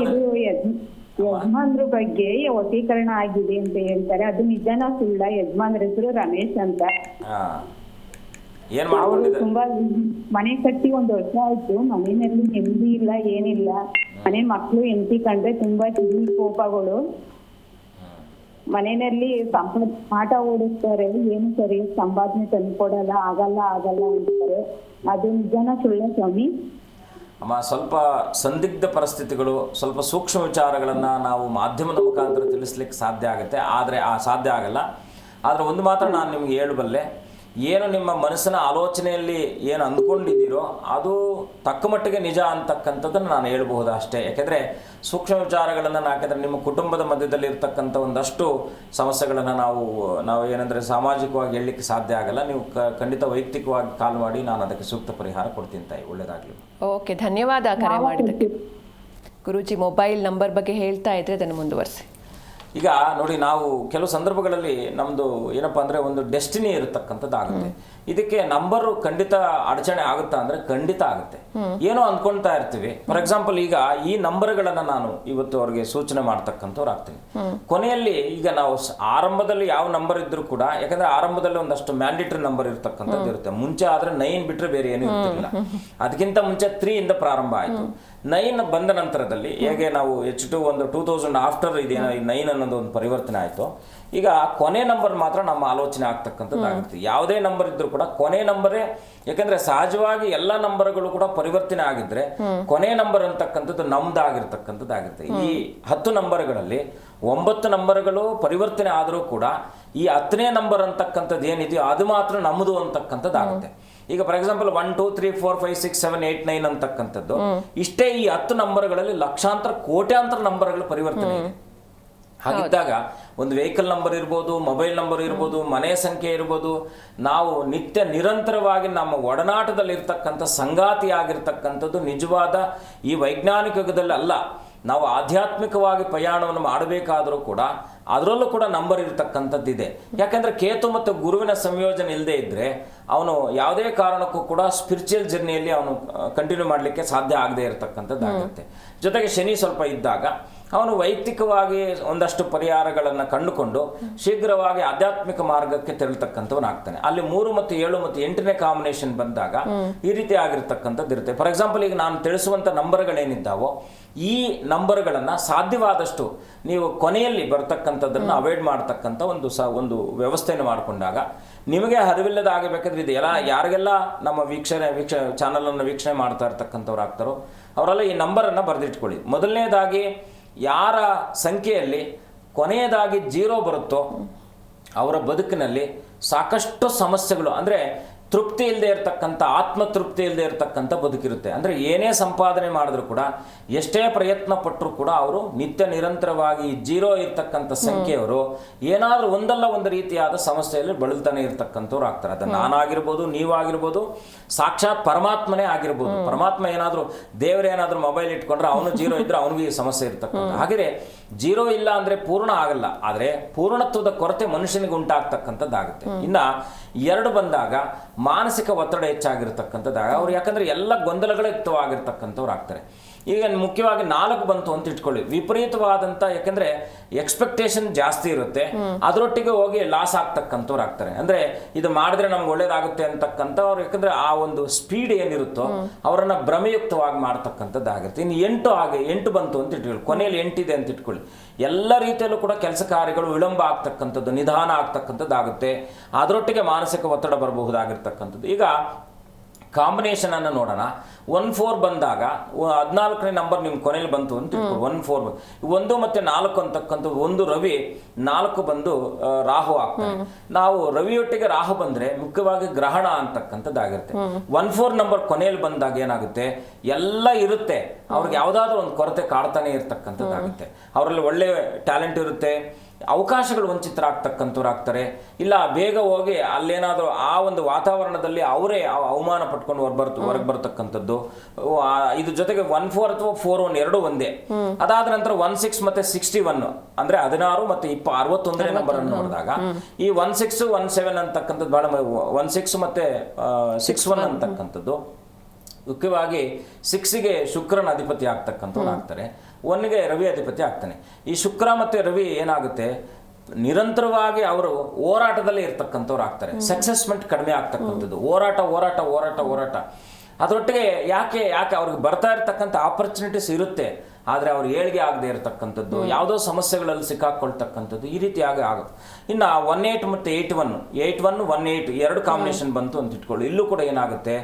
ಯಜಮಾನ್ರ ಬಗ್ಗೆ ವಶೀಕರಣ ಆಗಿದೆ ಅಂತ ಹೇಳ್ತಾರೆ, ಅದು ನಿಜನಾ ಸುಳ್ಳ? ಯಜಮಾನ್ರ ಹೆಸರು ರಮೇಶ್ ಅಂತ. ಏನ್ ಅವರು ಮಾಡ್ಕೊಂಡಿದ್ದಾರೆ? ತುಂಬಾ ಮನೆ ಕಟ್ಟಿ 1 ವರ್ಷ ಆಯ್ತು, ಮನೆಯಲ್ಲಿ ನೆಮ್ಮದಿ ಇಲ್ಲ, ಏನಿಲ್ಲ. ಮನೆ ಮಕ್ಕಳು ಹೆಂಡತಿ ಕಂಡ್ರೆ ತುಂಬಾ ಸಿಹಿ ಕೋಪಗಳು. ಮನೆಯಲ್ಲಿ ಆಟ ಓಡಿಸ್ತಾರೆ, ಏನು ಸರಿ ಸಂಪಾದನೆ ತಂದ್ಕೊಡಲ್ಲ, ಆಗಲ್ಲ ಅಂತಾರೆ. ಅದು ನಿಜನಾ ಸುಳ್ಳ ಸ್ವಾಮಿ? ಅಮ್ಮ, ಸ್ವಲ್ಪ ಸಂದಿಗ್ಧ ಪರಿಸ್ಥಿತಿಗಳು, ಸ್ವಲ್ಪ ಸೂಕ್ಷ್ಮ ವಿಚಾರಗಳನ್ನು ನಾವು ಮಾಧ್ಯಮದ ಮುಖಾಂತರ ತಿಳಿಸ್ಲಿಕ್ಕೆ ಸಾಧ್ಯ ಆಗುತ್ತೆ, ಆದರೆ ಸಾಧ್ಯ ಆಗಲ್ಲ. ಆದರೆ ಒಂದು ಮಾತ್ರ ನಾನು ನಿಮ್ಗೆ ಹೇಳಬಲ್ಲೆ, ಏನು ನಿಮ್ಮ ಮನಸ್ಸಿನ ಆಲೋಚನೆಯಲ್ಲಿ ಏನು ಅಂದ್ಕೊಂಡಿದ್ದೀರೋ ಅದು ತಕ್ಕ ಮಟ್ಟಿಗೆ ನಿಜ ಅಂತಕ್ಕಂಥದ್ದನ್ನು ನಾನು ಹೇಳ್ಬಹುದು ಅಷ್ಟೇ. ಯಾಕೆಂದರೆ ಸೂಕ್ಷ್ಮ ವಿಚಾರಗಳನ್ನು ಯಾಕೆಂದರೆ ನಿಮ್ಮ ಕುಟುಂಬದ ಮಧ್ಯದಲ್ಲಿ ಇರ್ತಕ್ಕಂಥ ಒಂದಷ್ಟು ಸಮಸ್ಯೆಗಳನ್ನು ನಾವು ಏನಂದರೆ ಸಾಮಾಜಿಕವಾಗಿ ಹೇಳಲಿಕ್ಕೆ ಸಾಧ್ಯ ಆಗಲ್ಲ. ನೀವು ಖಂಡಿತ ವೈಯಕ್ತಿಕವಾಗಿ ಕಾಲ್ ಮಾಡಿ, ನಾನು ಅದಕ್ಕೆ ಸೂಕ್ತ ಪರಿಹಾರ ಕೊಡ್ತೀನಿ ತಾಯಿ. ಒಳ್ಳೆಯದಾಗಲಿ. ಓಕೆ, ಧನ್ಯವಾದ ಕರೆ ಮಾಡಿದ್ದಕ್ಕೆ. ಗುರೂಜಿ, ಮೊಬೈಲ್ ನಂಬರ್ ಬಗ್ಗೆ ಹೇಳ್ತಾ ಇದ್ರೆ ಅದನ್ನು ಮುಂದುವರಿಸಿ. ಈಗ ನೋಡಿ, ನಾವು ಕೆಲವು ಸಂದರ್ಭಗಳಲ್ಲಿ ನಮ್ಮದು ಏನಪ್ಪ ಅಂದರೆ ಒಂದು ಡೆಸ್ಟಿನಿ ಇರತಕ್ಕಂಥದ್ದಾಗುತ್ತೆ. ಇದಕ್ಕೆ ನಂಬರು ಖಂಡಿತ ಅಡಚಣೆ ಆಗುತ್ತಾ ಅಂದರೆ ಖಂಡಿತ ಆಗುತ್ತೆ. ಏನೋ ಅಂದ್ಕೊಳ್ತಾ ಇರ್ತೀವಿ. ಫಾರ್ ಎಕ್ಸಾಂಪಲ್, ಈಗ ಈ ನಂಬರ್ಗಳನ್ನು ನಾನು ಇವತ್ತು ಅವ್ರಿಗೆ ಸೂಚನೆ ಮಾಡ್ತಕ್ಕಂಥವ್ರು ಆಗ್ತೀನಿ. ಕೊನೆಯಲ್ಲಿ ಈಗ ನಾವು ಆರಂಭದಲ್ಲಿ ಯಾವ ನಂಬರ್ ಇದ್ರೂ ಕೂಡ, ಯಾಕಂದ್ರೆ ಆರಂಭದಲ್ಲಿ ಒಂದಷ್ಟು ಮ್ಯಾಂಡೇಟರಿ ನಂಬರ್ ಇರ್ತಕ್ಕಂಥದ್ದು ಇರುತ್ತೆ. ಮುಂಚೆ ಆದರೆ 9 ಬಿಟ್ಟರೆ ಬೇರೆ ಏನೂ ಇರ್ತಿರಲಿಲ್ಲ. ಅದಕ್ಕಿಂತ ಮುಂಚೆ 3 ಇಂದ ಪ್ರಾರಂಭ ಆಯಿತು. 9 ಬಂದ ನಂತರದಲ್ಲಿ ಹೇಗೆ ನಾವು H2 ಒಂದು 2000 ಆಫ್ಟರ್ ಇದೇನೋ 9 ಅನ್ನೋದು ಒಂದು ಪರಿವರ್ತನೆ ಆಯಿತು. ಈಗ ಕೊನೆ ನಂಬರ್ ಮಾತ್ರ ನಮ್ಮ ಆಲೋಚನೆ ಆಗ್ತಕ್ಕಂಥದ್ದಾಗುತ್ತೆ. ಯಾವುದೇ ನಂಬರ್ ಇದ್ರೂ ಕೂಡ ಕೊನೆ ನಂಬರೇ, ಯಾಕಂದ್ರೆ ಸಹಜವಾಗಿ ಎಲ್ಲ ನಂಬರ್ಗಳು ಕೂಡ ಪರಿವರ್ತನೆ ಆಗಿದ್ರೆ ಕೊನೆ ನಂಬರ್ ಅಂತಕ್ಕಂಥದ್ದು ನಮ್ದಾಗಿರ್ತಕ್ಕಂಥದ್ದಾಗುತ್ತೆ. ಈ 10 ನಂಬರ್ಗಳಲ್ಲಿ 9 ನಂಬರ್ಗಳು ಪರಿವರ್ತನೆ ಆದರೂ ಕೂಡ ಈ 10ನೇ ನಂಬರ್ ಅಂತಕ್ಕಂಥದ್ದು ಏನಿದೆಯೋ ಅದು ಮಾತ್ರ ನಮ್ಮದು ಅಂತಕ್ಕಂಥದ್ದಾಗುತ್ತೆ. ಈಗ ಫಾರ್ ಎಕ್ಸಾಂಪಲ್ 1 2 3 4 5 6 7 8 9 ಅಂತಕ್ಕಂಥದ್ದು ಇಷ್ಟೇ. ಈ 10 ನಂಬರ್ಗಳಲ್ಲಿ ಲಕ್ಷಾಂತರ ಕೋಟ್ಯಾಂತರ ನಂಬರ್ಗಳು ಪರಿವರ್ತನೆ ಇದೆ. ಹಾಗಿದ್ದಾಗ ಒಂದು ವೆಹಿಕಲ್ ನಂಬರ್ ಇರ್ಬೋದು, ಮೊಬೈಲ್ ನಂಬರ್ ಇರ್ಬೋದು, ಮನೆ ಸಂಖ್ಯೆ ಇರ್ಬೋದು, ನಾವು ನಿತ್ಯ ನಿರಂತರವಾಗಿ ನಮ್ಮ ಒಡನಾಟದಲ್ಲಿ ಇರ್ತಕ್ಕಂಥ ಸಂಗಾತಿ ಆಗಿರ್ತಕ್ಕಂಥದ್ದು ನಿಜವಾದ ಈ ವೈಜ್ಞಾನಿಕ ಯುಗದಲ್ಲಿ ಅಲ್ಲ. ನಾವು ಆಧ್ಯಾತ್ಮಿಕವಾಗಿ ಪ್ರಯಾಣವನ್ನು ಮಾಡಬೇಕಾದರೂ ಕೂಡ ಅದರಲ್ಲೂ ಕೂಡ ನಂಬರ್ ಇರತಕ್ಕಂಥದ್ದಿದೆ. ಯಾಕಂದರೆ ಕೇತು ಮತ್ತು ಗುರುವಿನ ಸಂಯೋಜನೆ ಇಲ್ಲದೆ ಇದ್ದರೆ ಅವನು ಯಾವುದೇ ಕಾರಣಕ್ಕೂ ಕೂಡ ಸ್ಪಿರಿಚುವಲ್ ಜರ್ನಿಯಲ್ಲಿ ಅವನು ಕಂಟಿನ್ಯೂ ಮಾಡಲಿಕ್ಕೆ ಸಾಧ್ಯ ಆಗದೆ ಇರತಕ್ಕಂಥದ್ದಾಗುತ್ತೆ. ಜೊತೆಗೆ ಶನಿ ಸ್ವಲ್ಪ ಇದ್ದಾಗ ಅವನು ವೈಯಕ್ತಿಕವಾಗಿ ಒಂದಷ್ಟು ಪರಿಹಾರಗಳನ್ನು ಕಂಡುಕೊಂಡು ಶೀಘ್ರವಾಗಿ ಆಧ್ಯಾತ್ಮಿಕ ಮಾರ್ಗಕ್ಕೆ ತೆರಳತಕ್ಕಂಥವನಾಗ್ತಾನೆ. ಅಲ್ಲಿ 3 ಮತ್ತು 7 ಮತ್ತು 8ನೇ ಕಾಂಬಿನೇಷನ್ ಬಂದಾಗ ಈ ರೀತಿ ಆಗಿರ್ತಕ್ಕಂಥದ್ದು ಇರುತ್ತೆ. ಫಾರ್ ಎಕ್ಸಾಂಪಲ್, ಈಗ ನಾನು ತಿಳಿಸುವಂಥ ನಂಬರ್ಗಳೇನಿದ್ದಾವೋ ಈ ನಂಬರ್ಗಳನ್ನು ಸಾಧ್ಯವಾದಷ್ಟು ನೀವು ಕೊನೆಯಲ್ಲಿ ಬರ್ತಕ್ಕಂಥದ್ದನ್ನು ಅವಾಯ್ಡ್ ಮಾಡ್ತಕ್ಕಂಥ ಒಂದು ವ್ಯವಸ್ಥೆಯನ್ನು ಮಾಡಿಕೊಂಡಾಗ ನಿಮಗೆ ಅರಿವಿಲ್ಲದ ಆಗಬೇಕಾದ್ರೆ ಇದು ಯಾರಿಗೆಲ್ಲ ನಮ್ಮ ಚಾನಲನ್ನು ವೀಕ್ಷಣೆ ಮಾಡ್ತಾ ಇರ್ತಕ್ಕಂಥವ್ರು ಆಗ್ತಾರೋ ಅವರೆಲ್ಲ ಈ ನಂಬರನ್ನು ಬರೆದಿಟ್ಕೊಳ್ಳಿ. ಮೊದಲನೇದಾಗಿ ಯಾರ ಸಂಖ್ಯೆಯಲ್ಲಿ ಕೊನೆಯದಾಗಿ 0 ಬರುತ್ತೋ ಅವರ ಬದುಕಿನಲ್ಲಿ ಸಾಕಷ್ಟು ಸಮಸ್ಯೆಗಳು, ಅಂದರೆ ತೃಪ್ತಿ ಇಲ್ಲದೆ ಇರತಕ್ಕಂಥ, ಆತ್ಮತೃಪ್ತಿ ಇಲ್ಲದೆ ಇರತಕ್ಕಂಥ ಬದುಕಿರುತ್ತೆ. ಅಂದರೆ ಏನೇ ಸಂಪಾದನೆ ಮಾಡಿದ್ರು ಕೂಡ, ಎಷ್ಟೇ ಪ್ರಯತ್ನ ಪಟ್ಟರು ಕೂಡ ಅವರು ನಿರಂತರವಾಗಿ 0 ಇರ್ತಕ್ಕಂಥ ಸಂಖ್ಯೆಯವರು ಏನಾದರೂ ಒಂದಲ್ಲ ಒಂದು ರೀತಿಯಾದ ಸಮಸ್ಯೆಯಲ್ಲಿ ಬಳಲ್ತಾನೆ ಇರ್ತಕ್ಕಂಥವ್ರು ಆಗ್ತಾರೆ. ಅದು ನಾನಾಗಿರ್ಬೋದು, ನೀವಾಗಿರ್ಬೋದು, ಸಾಕ್ಷಾತ್ ಪರಮಾತ್ಮನೇ ಆಗಿರ್ಬೋದು. ಪರಮಾತ್ಮ ಏನಾದರೂ ದೇವರೇನಾದರೂ ಮೊಬೈಲ್ ಇಟ್ಕೊಂಡ್ರೆ ಅವನು 0 ಇದ್ರೆ ಅವನಿಗೆ ಈ ಸಮಸ್ಯೆ ಇರ್ತಕ್ಕಂಥ. ಹಾಗೆ 0 ಇಲ್ಲ ಅಂದರೆ ಪೂರ್ಣ ಆಗಲ್ಲ, ಆದರೆ ಪೂರ್ಣತ್ವದ ಕೊರತೆ ಮನುಷ್ಯನಿಗೆ ಉಂಟಾಗ್ತಕ್ಕಂಥದ್ದಾಗುತ್ತೆ. ಇನ್ನು 2 ಬಂದಾಗ ಮಾನಸಿಕ ಒತ್ತಡ ಹೆಚ್ಚಾಗಿರ್ತಕ್ಕಂಥದ್ದಾಗ ಅವ್ರು, ಯಾಕಂದ್ರೆ ಎಲ್ಲ ಗೊಂದಲಗಳೇ ಯುಕ್ತವಾಗಿರ್ತಕ್ಕಂಥವ್ರು ಆಗ್ತಾರೆ. ಈಗ ಮುಖ್ಯವಾಗಿ 4 ಬಂತು ಅಂತ ಇಟ್ಕೊಳ್ಳಿ, ವಿಪರೀತವಾದಂಥ, ಯಾಕಂದ್ರೆ ಎಕ್ಸ್ಪೆಕ್ಟೇಷನ್ ಜಾಸ್ತಿ ಇರುತ್ತೆ, ಅದರೊಟ್ಟಿಗೆ ಹೋಗಿ ಲಾಸ್ ಆಗ್ತಕ್ಕಂಥವ್ರು ಆಗ್ತಾರೆ. ಅಂದ್ರೆ ಇದು ಮಾಡಿದ್ರೆ ನಮ್ಗೆ ಒಳ್ಳೇದಾಗುತ್ತೆ ಅಂತಕ್ಕಂಥವ್ರು, ಯಾಕಂದ್ರೆ ಆ ಒಂದು ಸ್ಪೀಡ್ ಏನಿರುತ್ತೋ ಅವರನ್ನ ಭ್ರಮೆಯುಕ್ತವಾಗಿ ಮಾಡ್ತಕ್ಕಂಥದ್ದಾಗಿರುತ್ತೆ. ಇನ್ನು 8 ಬಂತು ಅಂತ ಇಟ್ಕೊಳ್ಳಿ, ಕೊನೆಯಲ್ಲಿ 8 ಇದೆ ಅಂತ ಇಟ್ಕೊಳ್ಳಿ, ಎಲ್ಲ ರೀತಿಯಲ್ಲೂ ಕೂಡ ಕೆಲಸ ಕಾರ್ಯಗಳು ವಿಳಂಬ ಆಗ್ತಕ್ಕಂಥದ್ದು, ನಿಧಾನ ಆಗ್ತಕ್ಕಂಥದ್ದಾಗುತ್ತೆ. ಅದರೊಟ್ಟಿಗೆ ಮಾನಸಿಕ ಒತ್ತಡ ಬರಬಹುದಾಗಿರ್ತಕ್ಕಂಥದ್ದು. ಈಗ ಕಾಂಬಿನೇಷನ್ ಅನ್ನು ನೋಡೋಣ. 1-4 ಬಂದಾಗ 14ನೇ ನಂಬರ್ ನಿಮ್ಗೆ ಕೊನೆಯಲ್ಲಿ ಬಂತು ಅಂತ ಇಟ್ಕೊಳ್ಳಿ. 1-4 1 ಮತ್ತು 4 ಅಂತಕ್ಕಂಥದ್ದು, 1 ರವಿ, 4 ಬಂದು ರಾಹು ಆಗ್ತಾನೆ. ನಾವು ರವಿಯೊಟ್ಟಿಗೆ ರಾಹು ಬಂದ್ರೆ ಮುಖ್ಯವಾಗಿ ಗ್ರಹಣ ಅಂತಕ್ಕಂಥದ್ದಾಗಿರುತ್ತೆ. 1-4 ನಂಬರ್ ಕೊನೆಯಲ್ಲಿ ಬಂದಾಗ ಏನಾಗುತ್ತೆ, ಎಲ್ಲ ಇರುತ್ತೆ, ಅವ್ರಿಗೆ ಯಾವುದಾದ್ರೂ ಒಂದು ಕೊರತೆ ಕಾಡ್ತಾನೆ ಇರ್ತಕ್ಕಂಥದ್ದಾಗುತ್ತೆ. ಅವರಲ್ಲಿ ಒಳ್ಳೆ ಟ್ಯಾಲೆಂಟ್ ಇರುತ್ತೆ, ಅವಕಾಶಗಳು ವಂಚಿತರಾಗ್ತಕ್ಕಂಥವ್ರು ಆಗ್ತಾರೆ. ಇಲ್ಲ ಬೇಗ ಹೋಗಿ ಅಲ್ಲೇನಾದರೂ ಆ ಒಂದು ವಾತಾವರಣದಲ್ಲಿ ಅವರೇ ಅವಮಾನ ಪಟ್ಕೊಂಡು ಹೊರಗೆ ಬರ್ತಕ್ಕಂಥದ್ದು. ಇದ್ರ ಜೊತೆಗೆ 1-4 ಅಥವಾ 4-1 ಎರಡೂ ಒಂದೇ. ಅದಾದ ನಂತರ 1-6 ಮತ್ತೆ 61, ಅಂದ್ರೆ 16 ಮತ್ತೆ 61ನೇ ನಂಬರ್ ಅನ್ನು ನೋಡಿದಾಗ ಈ 1-6 1-7 ಅಂತಕ್ಕಂಥದ್ದು ಬಹಳ, 1-6 ಮತ್ತೆ 6-1 ಅಂತಕ್ಕಂಥದ್ದು ಮುಖ್ಯವಾಗಿ 6ಗೆ ಶುಕ್ರನ ಅಧಿಪತಿ ಆಗ್ತಕ್ಕಂಥವ್ರು ಆಗ್ತಾರೆ, 1ಗೆ ರವಿ ಅಧಿಪತಿ ಆಗ್ತಾನೆ. ಈ ಶುಕ್ರ ಮತ್ತೆ ರವಿ ಏನಾಗುತ್ತೆ, ನಿರಂತರವಾಗಿ ಅವರು ಹೋರಾಟದಲ್ಲಿ ಇರ್ತಕ್ಕಂಥವ್ರು ಆಗ್ತಾರೆ. ಸಕ್ಸಸ್ಮೆಂಟ್ ಕಡಿಮೆ ಆಗ್ತಕ್ಕಂಥದ್ದು, ಹೋರಾಟ. ಅದರೊಟ್ಟಿಗೆ ಯಾಕೆ ಅವ್ರಿಗೆ ಬರ್ತಾ ಇರ್ತಕ್ಕಂಥ ಆಪರ್ಚುನಿಟೀಸ್ ಇರುತ್ತೆ, ಆದರೆ ಅವ್ರು ಏಳಿಗೆ ಆಗದೆ ಇರತಕ್ಕಂಥದ್ದು, ಯಾವುದೋ ಸಮಸ್ಯೆಗಳಲ್ಲಿ ಸಿಕ್ಕಾಕೊಳ್ತಕ್ಕಂಥದ್ದು, ಈ ರೀತಿಯಾಗಿ ಆಗುತ್ತೆ. ಇನ್ನು 1-8 ಮತ್ತು 8-1 1-8 2 ಕಾಂಬಿನೇಷನ್ ಬಂತು ಅಂತ ಇಟ್ಕೊಳ್ಳಿ. ಇಲ್ಲೂ ಕೂಡ ಏನಾಗುತ್ತೆ,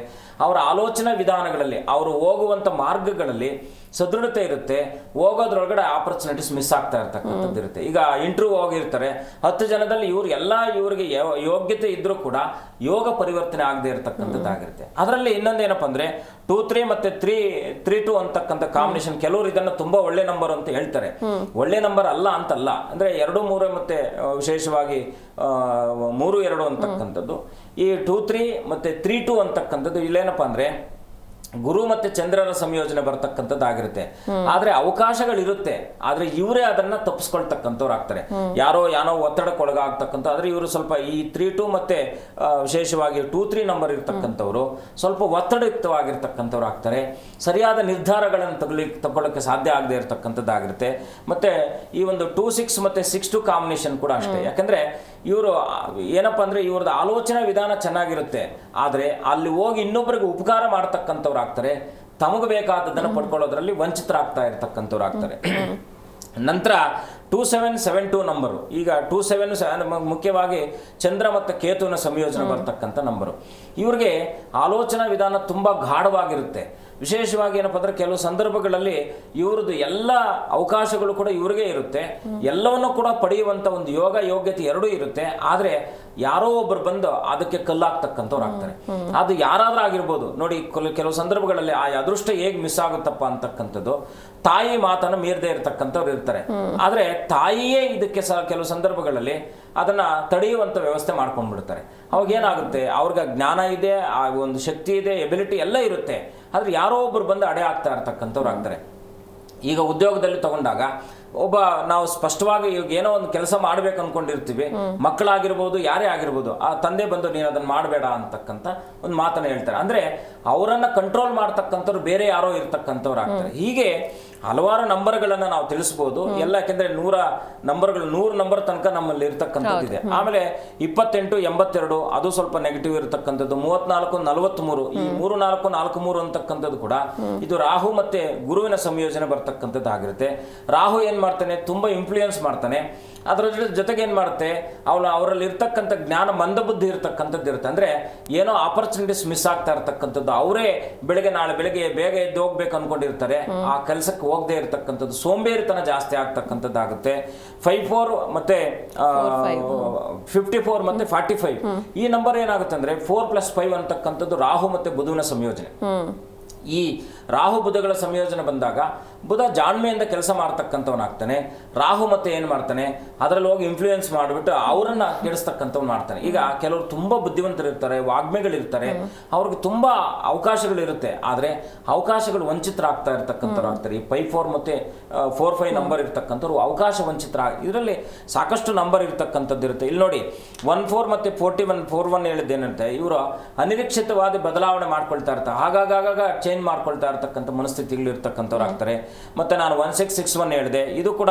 ಅವರ ಆಲೋಚನಾ ವಿಧಾನಗಳಲ್ಲಿ, ಅವರು ಹೋಗುವಂಥ ಮಾರ್ಗಗಳಲ್ಲಿ ಸದೃಢತೆ ಇರುತ್ತೆ, ಹೋಗೋದ್ರೊಳಗಡೆ ಆಪರ್ಚುನಿಟೀಸ್ ಮಿಸ್ ಆಗ್ತಾ ಇರ್ತಕ್ಕಂಥದ್ದು ಇರುತ್ತೆ. ಈಗ ಇಂಟರ್ವ್ಯೂ ಹೋಗಿರ್ತಾರೆ, 10 ಜನದಲ್ಲಿ ಇವರಿಗೆ ಯೋಗ್ಯತೆ ಇದ್ರೂ ಕೂಡ ಯೋಗ ಪರಿವರ್ತನೆ ಆಗದೆ ಇರತಕ್ಕಂಥದ್ದಾಗಿರುತ್ತೆ. ಅದರಲ್ಲಿ ಇನ್ನೊಂದೇನಪ್ಪ ಅಂದ್ರೆ 2-3 ಮತ್ತೆ 3-2 ಅಂತಕ್ಕಂಥ ಕಾಂಬಿನೇಷನ್, ಕೆಲವರು ಇದನ್ನ ತುಂಬಾ ಒಳ್ಳೆ ನಂಬರ್ ಅಂತ ಹೇಳ್ತಾರೆ. ಒಳ್ಳೆ ನಂಬರ್ ಅಲ್ಲ ಅಂತಲ್ಲ, ಅಂದ್ರೆ 2-3 ಮತ್ತೆ ವಿಶೇಷವಾಗಿ 3-2 ಅಂತಕ್ಕಂಥದ್ದು, ಈ 2-3 ಮತ್ತೆ 3-2 ಅಂತಕ್ಕಂಥದ್ದು ಇಲ್ಲೇನಪ್ಪ ಅಂದ್ರೆ ಗುರು ಮತ್ತೆ ಚಂದ್ರನ ಸಂಯೋಜನೆ ಬರ್ತಕ್ಕಂಥದ್ದಾಗಿರುತ್ತೆ. ಆದ್ರೆ ಅವಕಾಶಗಳಿರುತ್ತೆ, ಆದ್ರೆ ಇವರೇ ಅದನ್ನ ತಪ್ಪಿಸ್ಕೊಳ್ತಕ್ಕಂಥವ್ರು ಆಗ್ತಾರೆ. ಯಾರೋ ಒತ್ತಡಕ್ಕೊಳಗಾಗ್ತಕ್ಕಂಥ, ಆದ್ರೆ ಇವರು ಸ್ವಲ್ಪ ಈ 3-2 ಮತ್ತೆ ವಿಶೇಷವಾಗಿ 2-3 ನಂಬರ್ ಇರ್ತಕ್ಕಂಥವ್ರು ಸ್ವಲ್ಪ ಒತ್ತಡಯುಕ್ತವಾಗಿರ್ತಕ್ಕಂಥವ್ರು ಆಗ್ತಾರೆ. ಸರಿಯಾದ ನಿರ್ಧಾರಗಳನ್ನು ತಗೊಳ್ಳೋಕ್ಕೆ ಸಾಧ್ಯ ಆಗದೆ ಇರತಕ್ಕಂಥದ್ದಾಗಿರುತ್ತೆ. ಮತ್ತೆ ಈ ಒಂದು 2-6 ಮತ್ತೆ 6-2 ಕಾಂಬಿನೇಷನ್ ಕೂಡ ಅಷ್ಟೇ. ಯಾಕಂದ್ರೆ ಇವರು ಏನಪ್ಪಾ ಅಂದ್ರೆ ಇವ್ರದ್ದು ಆಲೋಚನಾ ವಿಧಾನ ಚೆನ್ನಾಗಿರುತ್ತೆ, ಆದ್ರೆ ಅಲ್ಲಿ ಹೋಗಿ ಇನ್ನೊಬ್ಬರಿಗೆ ಉಪಕಾರ ಮಾಡ್ತಕ್ಕಂಥವ್ರು ಆಗ್ತಾರೆ, ತಮಗೆ ಬೇಕಾದದನ್ನು ಪಡ್ಕೊಳ್ಳೋದ್ರಲ್ಲಿ ವಂಚಿತರಾಗ್ತಾ ಇರ್ತಕ್ಕಂಥವ್ರು ಆಗ್ತಾರೆ. ನಂತರ 2772 ನಂಬರು. ಈಗ 27 ಮುಖ್ಯವಾಗಿ ಚಂದ್ರ ಮತ್ತು ಕೇತುವಿನ ಸಂಯೋಜನೆ ಬರ್ತಕ್ಕಂಥ ನಂಬರು. ಇವ್ರಿಗೆ ಆಲೋಚನಾ ವಿಧಾನ ತುಂಬ ಗಾಢವಾಗಿರುತ್ತೆ. ವಿಶೇಷವಾಗಿ ಏನಪ್ಪ ಅಂದ್ರೆ ಕೆಲವು ಸಂದರ್ಭಗಳಲ್ಲಿ ಇವ್ರದ್ದು ಎಲ್ಲ ಅವಕಾಶಗಳು ಕೂಡ ಇವ್ರಿಗೆ ಇರುತ್ತೆ, ಎಲ್ಲವನ್ನೂ ಕೂಡ ಪಡೆಯುವಂಥ ಒಂದು ಯೋಗ್ಯತೆ ಎರಡೂ ಇರುತ್ತೆ. ಆದರೆ ಯಾರೋ ಒಬ್ಬರು ಬಂದು ಅದಕ್ಕೆ ಕಲ್ಲಾಗ್ತಕ್ಕಂಥವ್ರು ಆಗ್ತಾರೆ. ಅದು ಯಾರಾದ್ರೂ ಆಗಿರ್ಬೋದು ನೋಡಿ. ಕೆಲವು ಸಂದರ್ಭಗಳಲ್ಲಿ ಆ ಅದೃಷ್ಟ ಹೇಗೆ ಮಿಸ್ ಆಗುತ್ತಪ್ಪ ಅಂತಕ್ಕಂಥದ್ದು, ತಾಯಿ ಮಾತನ್ನು ಮೀರದೆ ಇರತಕ್ಕಂಥವ್ರು ಇರ್ತಾರೆ. ಆದ್ರೆ ತಾಯಿಯೇ ಇದಕ್ಕೆ ಕೆಲವು ಸಂದರ್ಭಗಳಲ್ಲಿ ಅದನ್ನ ತಡೆಯುವಂಥ ವ್ಯವಸ್ಥೆ ಮಾಡ್ಕೊಂಡ್ಬಿಡ್ತಾರೆ. ಅವಾಗ ಏನಾಗುತ್ತೆ, ಅವ್ರಿಗೆ ಜ್ಞಾನ ಇದೆ, ಆ ಒಂದು ಶಕ್ತಿ ಇದೆ, ಎಬಿಲಿಟಿ ಎಲ್ಲ ಇರುತ್ತೆ, ಆದ್ರೆ ಯಾರೋ ಒಬ್ರು ಬಂದು ಅಡೆ ಆಗ್ತಾ ಇರ್ತಕ್ಕಂಥವ್ರು ಆಗ್ತಾರೆ. ಈಗ ಉದ್ಯೋಗದಲ್ಲಿ ತಗೊಂಡಾಗ ನಾವು ಸ್ಪಷ್ಟವಾಗಿ ಏನೋ ಒಂದು ಕೆಲಸ ಮಾಡ್ಬೇಕು ಅನ್ಕೊಂಡಿರ್ತೀವಿ, ಮಕ್ಕಳಾಗಿರ್ಬೋದು ಯಾರೇ ಆಗಿರ್ಬೋದು, ಆ ತಂದೆ ಬಂದು ನೀನು ಅದನ್ನ ಮಾಡಬೇಡ ಅಂತಕ್ಕಂಥ ಒಂದು ಮಾತನ್ನ ಹೇಳ್ತಾರೆ. ಅಂದ್ರೆ ಅವರನ್ನ ಕಂಟ್ರೋಲ್ ಮಾಡ್ತಕ್ಕಂಥವ್ರು ಬೇರೆ ಯಾರೋ ಇರ್ತಕ್ಕಂಥವ್ರು ಆಗ್ತಾರೆ. ಹೀಗೆ ಹಲವಾರು ನಂಬರ್ಗಳನ್ನು ನಾವು ತಿಳಿಸ್ಬೋದು ಎಲ್ಲ, ಯಾಕೆಂದ್ರೆ 100 ನಂಬರ್ ತನಕ ನಮ್ಮಲ್ಲಿ ಇರ್ತಕ್ಕಂಥದ್ದಿದೆ. ಆಮೇಲೆ 28 82 ಅದು ಸ್ವಲ್ಪ ನೆಗೆಟಿವ್ ಇರತಕ್ಕಂಥದ್ದು, 34 43 ಈ 3 4 4 3 ಅಂತಕ್ಕಂಥದ್ದು ಕೂಡ ಇದು ರಾಹು ಮತ್ತೆ ಗುರುವಿನ ಸಂಯೋಜನೆ ಬರ್ತಕ್ಕಂಥದ್ದು ಆಗಿರುತ್ತೆ. ರಾಹು ಏನ್ ಮಾಡ್ತಾನೆ, ತುಂಬಾ ಇನ್ಫ್ಲೂಯೆನ್ಸ್ ಮಾಡ್ತಾನೆ. ಅದರ ಜೊತೆಗೆ ಏನ್ ಮಾಡುತ್ತೆ, ಅವರಲ್ಲಿ ಇರ್ತಕ್ಕಂಥ ಜ್ಞಾನ ಮಂದಬುದ್ಧಿ ಇರ್ತಕ್ಕಂಥದ್ದು ಇರುತ್ತೆ. ಅಂದ್ರೆ ಏನೋ ಆಪರ್ಚುನಿಟೀಸ್ ಮಿಸ್ ಆಗ್ತಾ ಇರ್ತಕ್ಕಂಥದ್ದು, ಅವರೇ ನಾಳೆ ಬೆಳಗ್ಗೆ ಬೇಗ ಎದ್ದು ಹೋಗ್ಬೇಕು ಅನ್ಕೊಂಡಿರ್ತಾರೆ, ಆ ಕೆಲಸಕ್ಕೆ ಹೋಗದೆ ಇರತಕ್ಕಂಥದ್ದು, ಸೋಂಬೇರಿತನ ಜಾಸ್ತಿ ಆಗ್ತಕ್ಕಂಥದ್ದಾಗುತ್ತೆ. 54 ಮತ್ತೆ 54 ಮತ್ತೆ 45 ಈ ನಂಬರ್ ಏನಾಗುತ್ತೆ ಅಂದ್ರೆ 4+5 ಅಂತಕ್ಕಂಥದ್ದು ರಾಹು ಮತ್ತೆ ಬುಧನ ಸಂಯೋಜನೆ. ಈ ರಾಹು ಬುಧಗಳ ಸಂಯೋಜನೆ ಬಂದಾಗ ಬುಧ ಜಾಣ್ಮೆಯಿಂದ ಕೆಲಸ ಮಾಡ್ತಕ್ಕಂಥವನಾಗ್ತಾನೆ. ರಾಹು ಮತ್ತೆ ಏನು ಮಾಡ್ತಾನೆ, ಅದರಲ್ಲಿ ಹೋಗಿ ಇನ್ಫ್ಲೂಯೆನ್ಸ್ ಮಾಡಿಬಿಟ್ಟು ಅವರನ್ನ ಕೆಡಿಸ್ತಕ್ಕಂಥವ್ನು ಮಾಡ್ತಾನೆ. ಈಗ ಕೆಲವರು ತುಂಬ ಬುದ್ಧಿವಂತರಿರ್ತಾರೆ, ವಾಗ್ಮಿಗಳಿರ್ತಾರೆ, ಅವ್ರಿಗೆ ತುಂಬ ಅವಕಾಶಗಳಿರುತ್ತೆ, ಆದರೆ ಅವಕಾಶಗಳು ವಂಚಿತರಾಗ್ತಾ ಇರ್ತಕ್ಕಂಥವ್ರು ಆಗ್ತಾರೆ. ಈ 54 ಮತ್ತೆ 45 ನಂಬರ್ ಇರ್ತಕ್ಕಂಥವ್ರು ಅವಕಾಶ ವಂಚಿತರ. ಇದರಲ್ಲಿ ಸಾಕಷ್ಟು ನಂಬರ್ ಇರ್ತಕ್ಕಂಥದ್ದು ಇರುತ್ತೆ. ಇಲ್ಲಿ ನೋಡಿ 14 ಮತ್ತೆ 41 ಹೇಳಿದ್ದೇನಂತೆ, ಇವರು ಅನಿರೀಕ್ಷಿತವಾದ ಬದಲಾವಣೆ ಮಾಡ್ಕೊಳ್ತಾ ಇರ್ತಾರೆ, ಆಗಾಗ ಚೇಂಜ್ ಮಾಡ್ಕೊಳ್ತಾ ಇರ್ತಕ್ಕಂಥ ಮನಸ್ಥಿತಿಗಳು ಇರ್ತಕ್ಕಂಥವ್ರು ಆಗ್ತಾರೆ. ಮತ್ತೆ ನಾನು 1661 ಹೇಳಿದೆ, ಇದು ಕೂಡ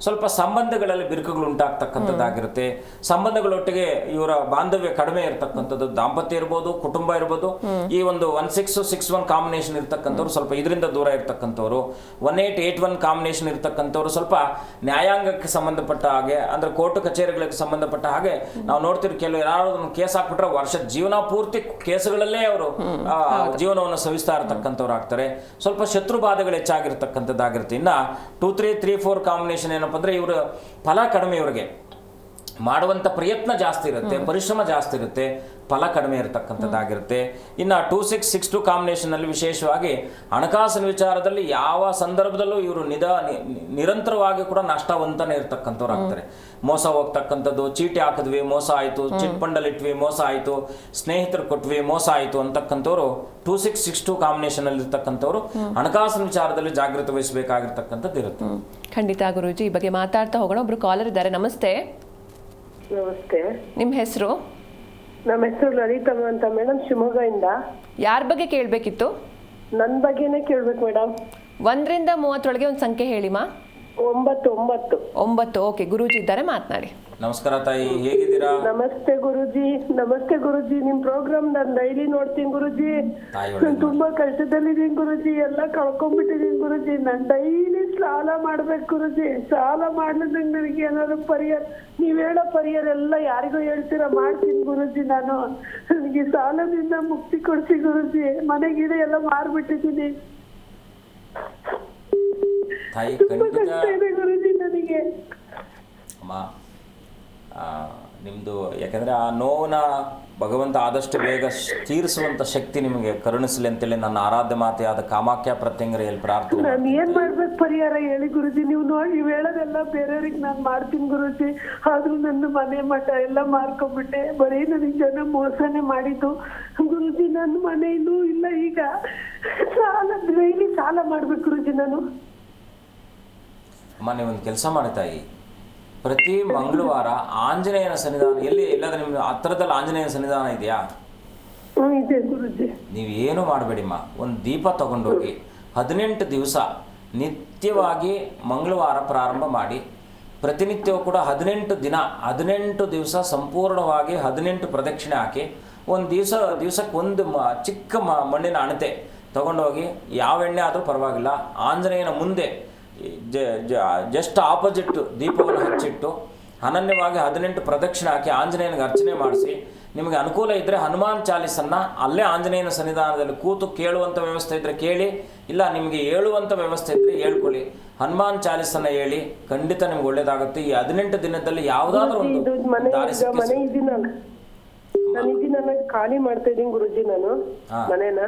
ಸ್ವಲ್ಪ ಸಂಬಂಧಗಳಲ್ಲಿ ಬಿರುಕುಗಳು ಉಂಟಾಗ್ತಕ್ಕಂಥದ್ದಾಗಿರುತ್ತೆ. ಸಂಬಂಧಗಳೊಟ್ಟಿಗೆ ಇವರ ಬಾಂಧವ್ಯ ಕಡಿಮೆ ಇರತಕ್ಕಂಥದ್ದು, ದಾಂಪತ್ಯ ಇರ್ಬೋದು, ಕುಟುಂಬ ಇರ್ಬೋದು. ಈ ಒಂದು 1661 ಕಾಂಬಿನೇಷನ್ ಇರ್ತಕ್ಕಂಥವ್ರು ಸ್ವಲ್ಪ ಇದರಿಂದ ದೂರ ಇರ್ತಕ್ಕಂಥವ್ರು. 1881 ಕಾಂಬಿನೇಷನ್ ಇರ್ತಕ್ಕಂಥವ್ರು ಸ್ವಲ್ಪ ನ್ಯಾಯಾಂಗಕ್ಕೆ ಸಂಬಂಧಪಟ್ಟ ಹಾಗೆ, ಅಂದ್ರೆ ಕೋರ್ಟ್ ಕಚೇರಿಗಳಿಗೆ ಸಂಬಂಧಪಟ್ಟ ಹಾಗೆ ನಾವು ನೋಡ್ತಿರೋ ಕೆಲವು ಯಾರಾದ್ರೂ ಕೇಸ್ ಹಾಕ್ಬಿಟ್ರೆ ವರ್ಷ ಜೀವನ ಪೂರ್ತಿ ಕೇಸುಗಳಲ್ಲೇ ಅವರು ಜೀವನವನ್ನು ಸವಿಸ್ತಾ ಇರ್ತಕ್ಕಂಥವ್ರು ಆಗ್ತಾರೆ. ಸ್ವಲ್ಪ ಶತ್ರು ಬಾಧೆಗಳು ಹೆಚ್ಚಾಗಿರ್ತಕ್ಕಂಥದ್ದಾಗಿರುತ್ತೆ. ಇನ್ನು 2 3 3 4 ಕಾಂಬಿನೇಷನ್ ಏನಪ್ಪ ಅಂದ್ರೆ ಇವರು ಫಲ ಕಡಿಮೆ, ಇವರಿಗೆ ಮಾಡುವಂಥ ಪ್ರಯತ್ನ ಜಾಸ್ತಿ ಇರುತ್ತೆ, ಪರಿಶ್ರಮ ಜಾಸ್ತಿ ಇರುತ್ತೆ, ಫಲ ಕಡಿಮೆ ಇರತಕ್ಕಂಥದ್ದಾಗಿರುತ್ತೆ. ಇನ್ನು 2 6 6 2 ಕಾಂಬಿನೇಷನಲ್ಲಿ ವಿಶೇಷವಾಗಿ ಹಣಕಾಸಿನ ವಿಚಾರದಲ್ಲಿ ಯಾವ ಸಂದರ್ಭದಲ್ಲೂ ಇವರು ನಿರಂತರವಾಗಿ ಕೂಡ ನಷ್ಟವಂತನೇ ಇರ್ತಕ್ಕಂಥವ್ರು ಆಗ್ತಾರೆ. ಮೋಸ ಹೋಗ್ತಕ್ಕಂಥದ್ದು, ಚೀಟಿ ಹಾಕಿದ್ವಿ ಮೋಸ ಆಯಿತು, ಚಿಟ್ ಫಂಡಲ್ಲಿ ಇಟ್ವಿ ಮೋಸ ಆಯಿತು, ಸ್ನೇಹಿತರು ಕೊಟ್ವಿ ಮೋಸ ಆಯಿತು ಅಂತಕ್ಕಂಥವ್ರು 2 6 6 2 ಕಾಂಬಿನೇಷನಲ್ಲಿ ಇರ್ತಕ್ಕಂಥವ್ರು ಹಣಕಾಸಿನ ವಿಚಾರದಲ್ಲಿ ಜಾಗೃತಿ ವಹಿಸಬೇಕಾಗಿರ್ತಕ್ಕಂಥದ್ದು ಇರುತ್ತೆ. ಖಂಡಿತ ಗುರೂಜಿ, ಈ ಬಗ್ಗೆ ಮಾತಾಡ್ತಾ ಹೋಗೋಣ. ಒಬ್ರು ಕಾಲರ್ ಇದ್ದಾರೆ. ನಮಸ್ತೆ. ನಮಸ್ತೆ. ನಿಮ್ಮ ಹೆಸರು? ನಮ್ಮ ಹೆಸರು ಲಲಿತಮ್ಮ ಅಂತ ಮೇಡಮ್, ಶಿವಮೊಗ್ಗದಿಂದ. ಯಾರ ಬಗ್ಗೆ ಕೇಳಬೇಕಿತ್ತು? ನನ್ನ ಬಗ್ಗೆನೇ ಕೇಳ್ಬೇಕು ಮೇಡಮ್. 1 ರಿಂದ 30 ಒಂದು ಸಂಖ್ಯೆ ಹೇಳಿಮಾ. 9. ಓಕೆ, ಗುರೂಜಿ ಇದ್ದಾರೆ, ಮಾತನಾಡಿ. ನಮಸ್ಕಾರ ತಾಯಿ, ಹೇಗಿದ್ದೀರಾ? ನಮಸ್ತೆ ಗುರುಜಿ. ನಿಮ್ ಪ್ರೋಗ್ರಾಮ್ ನಾನು ಡೈಲಿ ನೋಡ್ತೀನಿ ಗುರುಜಿ. ತುಂಬಾ ಕಷ್ಟದಲ್ಲಿದ್ದೀನಿ ಗುರುಜಿ, ಎಲ್ಲ ಕಳ್ಕೊಂಡ್ಬಿಟ್ಟಿದೀನಿ ಗುರುಜಿ. ನಾನು ಡೈಲಿ ಸಾಲ ಮಾಡ್ಬೇಕು ಗುರುಜಿ. ಸಾಲ ಮಾಡ್ಲಿಕ್ಕೆ ನನಗೆ ಏನಾದ್ರು ಪರಿಹಾರ, ನೀವ್ ಹೇಳೋ ಪರಿಹಾರ ಎಲ್ಲ ಯಾರಿಗೂ ಹೇಳ್ತೀರಾ ಮಾಡ್ತೀನಿ ಗುರುಜಿ. ನಾನು ನನಗೆ ಸಾಲದಿಂದ ಮುಕ್ತಿ ಕೊಡ್ಸಿ ಗುರುಜಿ. ಮನೆ ಗಿಡ ಎಲ್ಲ ಮಾರ್ಬಿಟ್ಟಿದ್ದೀನಿ, ತುಂಬಾ ಕಷ್ಟ ಇದೆ ಗುರುಜಿ ನನಗೆ. ಅಮ್ಮ, ನಿಮ್ಮದು ಯಾಕಂದರೆ ಆ ನೋವನ್ನ ಭಗವಂತ ಆದಷ್ಟು ಬೇಗ ತೀರಿಸುವಂಥ ಶಕ್ತಿ ನಿಮಗೆ ಕರುಣಿಸಲಿ ಅಂತೇಳಿ ನನ್ನ ಆರಾಧ್ಯ ಮಾತೆಯಾದ ಕಾಮಾಖ್ಯ ಪ್ರತ್ಯಂಗರೆಯಲ್ಲಿ ಪ್ರಾರ್ಥನೆ. ನಾನು ಏನ್ ಮಾಡ್ಬೇಕು ಪರಿಹಾರ ಹೇಳಿ ಗುರುಜಿ. ನೀವು ಹೇಳೋದೆಲ್ಲ ಬೇರೆಯವ್ರಿಗೆ ನಾನು ಮಾಡ್ತೀನಿ ಗುರುಜಿ. ಆದ್ರೂ ನನ್ನ ಮನೆ ಮಠ ಎಲ್ಲ ಮಾರ್ಕೊಂಡ್ಬಿಟ್ಟೆ. ಬರೀ ನನಗೆ ಜನ ಮೋಸನೆ ಮಾಡಿದ್ದು ಗುರುಜಿ. ನನ್ನ ಮನೆಯಲ್ಲೂ ಇಲ್ಲ, ಈಗ ಡೈಲಿ ಸಾಲ ಮಾಡ್ಬೇಕು ಗುರುಜಿ ನಾನು. ಅಮ್ಮ, ನೀವೊಂದು ಕೆಲಸ ಮಾಡಿ ತಾಯಿ, ಪ್ರತಿ ಮಂಗಳವಾರ ಆಂಜನೇಯನ ಸನ್ನಿಧಾನ ಎಲ್ಲಾದ್ರೂ ನಿಮ್ಮ ಹತ್ತಿರದಲ್ಲಿ ಆಂಜನೇಯನ ಸನ್ನಿಧಾನ ಇದೆಯಾ? ಇದೆ ಗುರುಜಿ. ನೀವೇನು ಮಾಡಬೇಡಿಮ್ಮ, ಒಂದು ದೀಪ ತಗೊಂಡೋಗಿ 18 ದಿವಸ ನಿತ್ಯವಾಗಿ ಮಂಗಳವಾರ ಪ್ರಾರಂಭ ಮಾಡಿ, ಪ್ರತಿನಿತ್ಯವೂ ಕೂಡ 18 ದಿವಸ ಸಂಪೂರ್ಣವಾಗಿ 18 ಪ್ರದಕ್ಷಿಣೆ ಹಾಕಿ, ಒಂದು ದಿವಸಕ್ಕೆ ಒಂದು ಚಿಕ್ಕ ಮಣ್ಣಿನ ಅಣತೆ ತಗೊಂಡೋಗಿ, ಯಾವ ಎಣ್ಣೆ ಆದರೂ ಪರವಾಗಿಲ್ಲ, ಆಂಜನೇಯನ ಮುಂದೆ ಜಸ್ಟ್ ಆಪೋಸಿಟ್ ದೀಪವನ್ನು ಹಚ್ಚಿಟ್ಟು ಅನನ್ಯವಾಗಿ 18 ಪ್ರದಕ್ಷಿಣೆ ಹಾಕಿ ಆಂಜನೇಯನಿಗೆ ಅರ್ಚನೆ ಮಾಡಿಸಿ, ನಿಮಗೆ ಅನುಕೂಲ ಇದ್ದರೆ ಹನುಮಾನ್ ಚಾಲೀಸನ್ನು ಅಲ್ಲೇ ಆಂಜನೇಯನ ಸನ್ನಿಧಾನದಲ್ಲಿ ಕೂತು ಕೇಳುವಂಥ ವ್ಯವಸ್ಥೆ ಇದ್ದರೆ ಕೇಳಿ, ಇಲ್ಲ ನಿಮಗೆ ಹೇಳುವಂಥ ವ್ಯವಸ್ಥೆ ಇದ್ದರೆ ಹೇಳ್ಕೊಳ್ಳಿ. ಹನುಮಾನ್ ಚಾಲೀಸನ್ನು ಹೇಳಿ, ಖಂಡಿತ ನಿಮ್ಗೆ ಒಳ್ಳೇದಾಗುತ್ತೆ. ಈ 18 ದಿನದಲ್ಲಿ ಯಾವುದಾದ್ರೂ ಒಂದು ಖಾಲಿ ಮಾಡ್ತಾ ಇದ್ದೀನಿ ಗುರುಜಿ. ನಾನು ಮನೇನ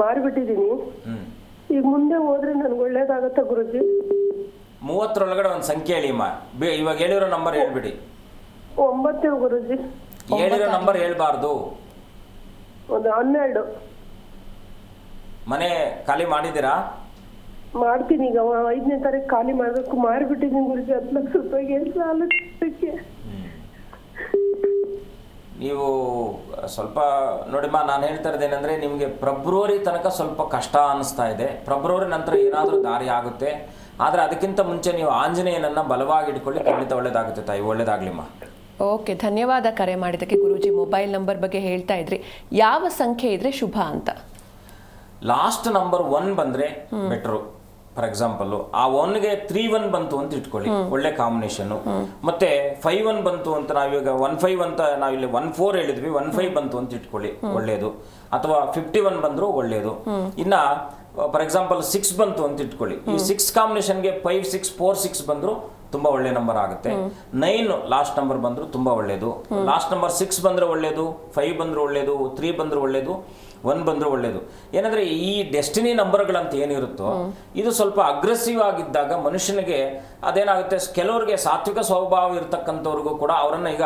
ಮಾರ್ಬಿಟ್ಟಿದ್ದೀನಿ. ಈಗ ಮುಂದೆ ಹೋದ್ರೆ ನನ್ಗೆ ಒಳ್ಳೇದಾಗತ್ತ ಗುರುಜಿ? 30 ಒಂದು ಸಂಖ್ಯೆ ಹೇಳಿಮ್ಮ. ಇವಾಗ ಹೇಳಿರೋ ನಂಬರ್ ಹೇಳ್ಬಿಡಿ. 9 ಗುರುಜಿ. ಹೇಳಿರೋ ನಂಬರ್ ಹೇಳ್ಬಾರ್ದು. ಒಂದು 12. ಮನೆ ಖಾಲಿ ಮಾಡಿದ್ದೀರಾ? ಮಾಡ್ತೀನಿ, ಈಗ 5ನೇ ತಾರೀಕು ಖಾಲಿ ಮಾಡ್ಬೇಕು. ಮಾರ್ಬಿಟ್ಟಿದ್ದೀನಿ ಗುರುಜಿ. 10 ಲಕ್ಷ ರೂಪಾಯಿಗೆ ಸಾಲಕ್ಕೆ. ನೀವು ಸ್ವಲ್ಪ ನೋಡಿಮ್ಮ, ನಾನು ಹೇಳ್ತಾ ಇರೋದೇನೆಂದರೆ ನಿಮಗೆ ಫೆಬ್ರವರಿ ತನಕ ಸ್ವಲ್ಪ ಕಷ್ಟ ಅನ್ನಿಸ್ತಾ ಇದೆ. ಫೆಬ್ರವರಿ ನಂತರ ಏನಾದರೂ ದಾರಿ ಆಗುತ್ತೆ. ಆದರೆ ಅದಕ್ಕಿಂತ ಮುಂಚೆ ನೀವು ಆಂಜನೇಯನನ್ನು ಬಲವಾಗಿ ಇಟ್ಕೊಳ್ಳಿ, ಖಂಡಿತ ಒಳ್ಳೇದಾಗುತ್ತೆ ತಾಯಿ. ಒಳ್ಳೇದಾಗ್ಲಿಮ್ಮ. ಓಕೆ, ಧನ್ಯವಾದ ಕರೆ ಮಾಡಿದ್ದಕ್ಕೆ. ಗುರೂಜಿ ಮೊಬೈಲ್ ನಂಬರ್ ಬಗ್ಗೆ ಹೇಳ್ತಾ ಇದ್ರಿ, ಯಾವ ಸಂಖ್ಯೆ ಇದ್ರೆ ಶುಭ ಅಂತ? ಲಾಸ್ಟ್ ನಂಬರ್ 1 ಬಂದರೆ ಬೆಟ್ರು. ಫಾರ್ ಎಕ್ಸಾಂಪಲ್ ಆ 1ಗೆ 3-1 ಬಂತು ಅಂತ ಇಟ್ಕೊಳ್ಳಿ, ಒಳ್ಳೆ ಕಾಂಬಿನೇಷನ್. ಮತ್ತೆ 5-1 ಬಂತು ಅಂತ ನಾವೀಗ 1-5 ಅಂತ ನಾವಿಲ್ಲಿ 1-4 ಹೇಳಿದ್ವಿ, 1-5 ಬಂತು ಅಂತ ಇಟ್ಕೊಳ್ಳಿ, ಒಳ್ಳೇದು. ಅಥವಾ 51 ಬಂದ್ರು ಒಳ್ಳೇದು. ಇನ್ನ ಫಾರ್ ಎಕ್ಸಾಂಪಲ್ 6 ಬಂತು ಅಂತ ಇಟ್ಕೊಳ್ಳಿ, ಈ 6 ಕಾಂಬಿನೇಷನ್ಗೆ 5-6 4-6 ಬಂದ್ರು ತುಂಬಾ ಒಳ್ಳೆ ನಂಬರ್ ಆಗುತ್ತೆ. 9 ಲಾಸ್ಟ್ ನಂಬರ್ ಬಂದ್ರು ತುಂಬಾ ಒಳ್ಳೇದು. ಲಾಸ್ಟ್ ನಂಬರ್ 6 ಬಂದ್ರೆ ಒಳ್ಳೇದು, 5 ಬಂದ್ರು ಒಳ್ಳೇದು, 3 ಬಂದ್ರು ಒಳ್ಳೇದು, 1 ಬಂದ್ರು ಒಳ್ಳೇದು. ಏನಂದ್ರೆ ಈ ಡೆಸ್ಟಿನಿ ನಂಬರ್ಗಳಂತ ಏನಿರುತ್ತೋ ಇದು ಸ್ವಲ್ಪ ಅಗ್ರೆಸಿವ್ ಆಗಿದ್ದಾಗ ಮನುಷ್ಯನಿಗೆ ಅದೇನಾಗುತ್ತೆ, ಕೆಲವರಿಗೆ ಸಾತ್ವಿಕ ಸ್ವಭಾವ ಇರತಕ್ಕಂಥವ್ರಿಗೂ ಕೂಡ ಅವರನ್ನ ಈಗ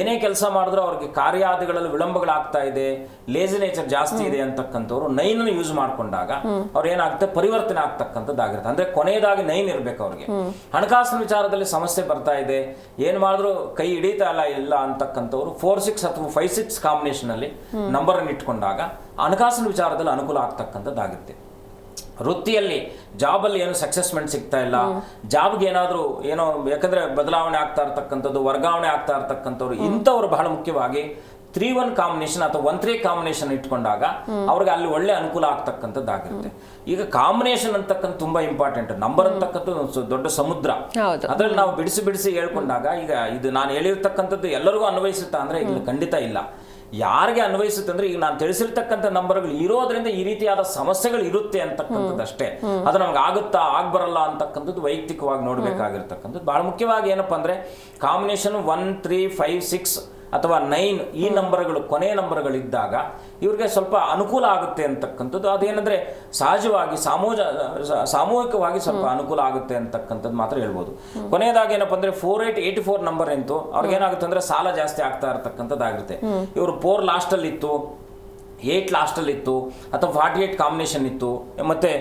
ಏನೇ ಕೆಲಸ ಮಾಡಿದ್ರು ಅವ್ರಿಗೆ ಕಾರ್ಯಾದಿಗಳಲ್ಲಿ ವಿಳಂಬಗಳಾಗ್ತಾ ಇದೆ, ಲೇಜಿ ನೇಚರ್ ಜಾಸ್ತಿ ಇದೆ ಅಂತಕ್ಕಂಥವ್ರು 9 ಯೂಸ್ ಮಾಡ್ಕೊಂಡಾಗ ಅವ್ರು ಏನಾಗುತ್ತೆ, ಪರಿವರ್ತನೆ ಆಗ್ತಕ್ಕಂಥದ್ದಾಗಿರುತ್ತೆ. ಅಂದ್ರೆ ಕೊನೆಯದಾಗಿ 9 ಇರ್ಬೇಕು ಅವ್ರಿಗೆ. ಹಣಕಾಸಿನ ವಿಚಾರದಲ್ಲಿ ಸಮಸ್ಯೆ ಬರ್ತಾ ಇದೆ, ಏನ್ ಮಾಡಿದ್ರು ಕೈ ಹಿಡಿತಾ ಇಲ್ಲ ಅಂತಕ್ಕಂಥವ್ರು 4-6 ಅಥವಾ 5-6 ಕಾಂಬಿನೇಷನ್ ಅಲ್ಲಿ ನಂಬರ್ ಅನ್ನು ಇಟ್ಕೊಂಡಾಗ ಹಣಕಾಸಿನ ವಿಚಾರದಲ್ಲಿ ಅನುಕೂಲ ಆಗ್ತಕ್ಕಂಥದ್ದಾಗುತ್ತೆ. ವೃತ್ತಿಯಲ್ಲಿ ಜಾಬಲ್ಲಿ ಏನು ಸಕ್ಸಸ್ಮೆಂಟ್ ಸಿಗ್ತಾ ಇಲ್ಲ, ಜಾಬ್ಗೆ ಏನಾದರೂ ಏನೋ ಯಾಕಂದ್ರೆ ಬದಲಾವಣೆ ಆಗ್ತಾ ಇರ್ತಕ್ಕಂಥದ್ದು, ವರ್ಗಾವಣೆ ಆಗ್ತಾ ಇರ್ತಕ್ಕಂಥವ್ರು ಇಂಥವ್ರು ಬಹಳ ಮುಖ್ಯವಾಗಿ 3-1 ಕಾಂಬಿನೇಷನ್ ಅಥವಾ 1-3 ಕಾಂಬಿನೇಷನ್ ಇಟ್ಕೊಂಡಾಗ ಅವ್ರಿಗೆ ಅಲ್ಲಿ ಒಳ್ಳೆ ಅನುಕೂಲ ಆಗ್ತಕ್ಕಂಥದ್ದಾಗಿರುತ್ತೆ. ಈಗ ಕಾಂಬಿನೇಷನ್ ಅಂತಕ್ಕಂಥ ತುಂಬಾ ಇಂಪಾರ್ಟೆಂಟ್. ನಂಬರ್ ಅಂತಕ್ಕಂಥದ್ದು ದೊಡ್ಡ ಸಮುದ್ರ, ಅದ್ರಲ್ಲಿ ನಾವು ಬಿಡಿಸಿ ಹೇಳ್ಕೊಂಡಾಗ ಈಗ ಇದು ನಾನು ಹೇಳಿರ್ತಕ್ಕಂಥದ್ದು ಎಲ್ಲರಿಗೂ ಅನ್ವಯಿಸುತ್ತಾ ಅಂದ್ರೆ ಇಲ್ಲಿ ಖಂಡಿತ ಇಲ್ಲ. ಯಾರಿಗೆ ಅನ್ವಯಿಸುತ್ತೆ ಅಂದ್ರೆ ಈಗ ನಾನು ತಿಳಿಸಿರ್ತಕ್ಕಂಥ ನಂಬರ್ಗಳು ಇರೋದ್ರಿಂದ ಈ ರೀತಿಯಾದ ಸಮಸ್ಯೆಗಳು ಇರುತ್ತೆ ಅಂತಕ್ಕಂಥದ್ದು ಅಷ್ಟೇ. ಅದು ನಮ್ಗೆ ಆಗುತ್ತಾ ಆಗ್ಬರಲ್ಲ ಅಂತಕ್ಕಂಥದ್ದು ವೈಯಕ್ತಿಕವಾಗಿ ನೋಡ್ಬೇಕಾಗಿರ್ತಕ್ಕಂಥದ್ದು. ಬಹಳ ಮುಖ್ಯವಾಗಿ ಏನಪ್ಪಾ ಅಂದ್ರೆ ಕಾಂಬಿನೇಷನ್ 1, 3, 5, 6 ಅಥವಾ 9 ಈ ನಂಬರ್ಗಳು ಕೊನೆಯ ನಂಬರ್ಗಳಿದ್ದಾಗ ಇವ್ರಿಗೆ ಸ್ವಲ್ಪ ಅನುಕೂಲ ಆಗುತ್ತೆ ಅಂತಕ್ಕಂಥದ್ದು. ಅದೇನಂದ್ರೆ ಸಹಜವಾಗಿ ಸಾಮೂಹಿಕವಾಗಿ ಸ್ವಲ್ಪ ಅನುಕೂಲ ಆಗುತ್ತೆ ಅಂತಕ್ಕಂಥದ್ದು ಮಾತ್ರ ಹೇಳ್ಬೋದು. ಕೊನೆಯದಾಗಿ ಏನಪ್ಪ ಅಂದ್ರೆ 4884 ನಂಬರ್ ಎಂತು ಅವ್ರಿಗೆ ಏನಾಗುತ್ತೆ ಅಂದ್ರೆ ಸಾಲ ಜಾಸ್ತಿ ಆಗ್ತಾ ಇರತಕ್ಕಂಥದ್ದಾಗಿರುತ್ತೆ. ಇವರು 4 ಲಾಸ್ಟ್ ಅಲ್ಲಿ ಇತ್ತು, 8 ಲಾಸ್ಟ್ ಅಲ್ಲಿ ಇತ್ತು, ಅಥವಾ 48 ಕಾಂಬಿನೇಷನ್ ಇತ್ತು, ಮತ್ತೆ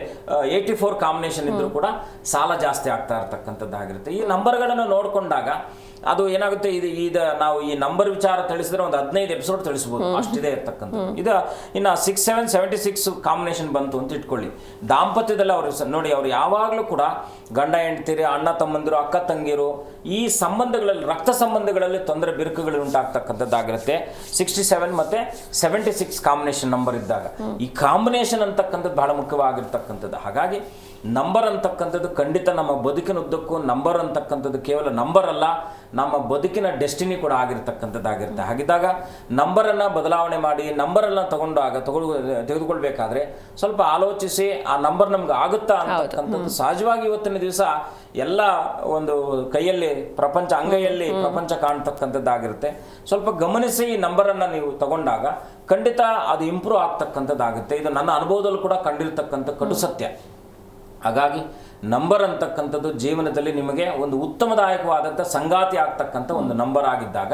84 ಕಾಂಬಿನೇಷನ್ ಇದ್ರು ಕೂಡ ಸಾಲ ಜಾಸ್ತಿ ಆಗ್ತಾ ಇರತಕ್ಕಂಥದ್ದಾಗಿರುತ್ತೆ. ಈ ನಂಬರ್ಗಳನ್ನು ನೋಡ್ಕೊಂಡಾಗ ಅದು ಏನಾಗುತ್ತೆ, ಇದು ನಾವು ಈ ನಂಬರ್ ವಿಚಾರ ತಿಳಿಸಿದ್ರೆ ಒಂದು 15 ಎಪಿಸೋಡ್ ತಿಳಿಸಬಹುದು, ಅಷ್ಟಿದೆ ಇರ್ತಕ್ಕಂಥದ್ದು. ಇದು ಇನ್ನ 6-7-76 ಕಾಂಬಿನೇಷನ್ ಬಂತು ಅಂತ ಇಟ್ಕೊಳ್ಳಿ. ದಾಂಪತ್ಯದಲ್ಲಿ ಅವರು ನೋಡಿ, ಅವ್ರು ಯಾವಾಗಲೂ ಕೂಡ ಗಂಡ ಹೆಂಡತಿರು, ಅಣ್ಣ ತಮ್ಮಂದಿರು, ಅಕ್ಕ ತಂಗಿರು, ಈ ಸಂಬಂಧಗಳಲ್ಲಿ ರಕ್ತ ಸಂಬಂಧಗಳಲ್ಲಿ ತೊಂದರೆ ಬಿರುಕುಗಳು ಉಂಟಾಗ್ತಕ್ಕಂಥದ್ದಾಗಿರುತ್ತೆ. 67 ಮತ್ತೆ 76 ಕಾಂಬಿನೇಷನ್ ನಂಬರ್ ಇದ್ದಾಗ ಈ ಕಾಂಬಿನೇಷನ್ ಅಂತಕ್ಕಂಥದ್ದು ಬಹಳ ಮುಖ್ಯವಾಗಿರ್ತಕ್ಕಂಥದ್ದು. ಹಾಗಾಗಿ ನಂಬರ್ ಅಂತಕ್ಕಂಥದ್ದು ಖಂಡಿತ ನಮ್ಮ ಬದುಕಿನ ಉದ್ದಕ್ಕೂ ನಂಬರ್ ಅಂತಕ್ಕಂಥದ್ದು ಕೇವಲ ನಂಬರ್ ಅಲ್ಲ, ನಮ್ಮ ಬದುಕಿನ ಡೆಸ್ಟಿನಿ ಕೂಡ ಆಗಿರ್ತಕ್ಕಂಥದ್ದಾಗಿರುತ್ತೆ. ಹಾಗಿದ್ದಾಗ ನಂಬರನ್ನು ಬದಲಾವಣೆ ಮಾಡಿ ನಂಬರನ್ನು ತೆಗೆದುಕೊಳ್ಬೇಕಾದ್ರೆ ಸ್ವಲ್ಪ ಆಲೋಚಿಸಿ ಆ ನಂಬರ್ ನಮ್ಗೆ ಆಗುತ್ತಾ ಅಂತಕ್ಕಂಥದ್ದು. ಸಹಜವಾಗಿ ಇವತ್ತಿನ ದಿವಸ ಎಲ್ಲ ಒಂದು ಕೈಯಲ್ಲಿ ಪ್ರಪಂಚ, ಅಂಗೈಯಲ್ಲಿ ಪ್ರಪಂಚ ಕಾಣ್ತಕ್ಕಂಥದ್ದಾಗಿರುತ್ತೆ. ಸ್ವಲ್ಪ ಗಮನಿಸಿ ಈ ನಂಬರನ್ನು ನೀವು ತಗೊಂಡಾಗ ಖಂಡಿತ ಅದು ಇಂಪ್ರೂವ್ ಆಗ್ತಕ್ಕಂಥದ್ದಾಗುತ್ತೆ. ಇದು ನನ್ನ ಅನುಭವದಲ್ಲೂ ಕೂಡ ಕಂಡಿರ್ತಕ್ಕಂಥ ಕಟು ಸತ್ಯ. ಹಾಗಾಗಿ ನಂಬರ್ ಅಂತಕ್ಕಂಥದ್ದು ಜೀವನದಲ್ಲಿ ನಿಮಗೆ ಒಂದು ಉತ್ತಮದಾಯಕವಾದಂಥ ಸಂಗಾತಿ ಆಗ್ತಕ್ಕಂಥ ಒಂದು ನಂಬರ್ ಆಗಿದ್ದಾಗ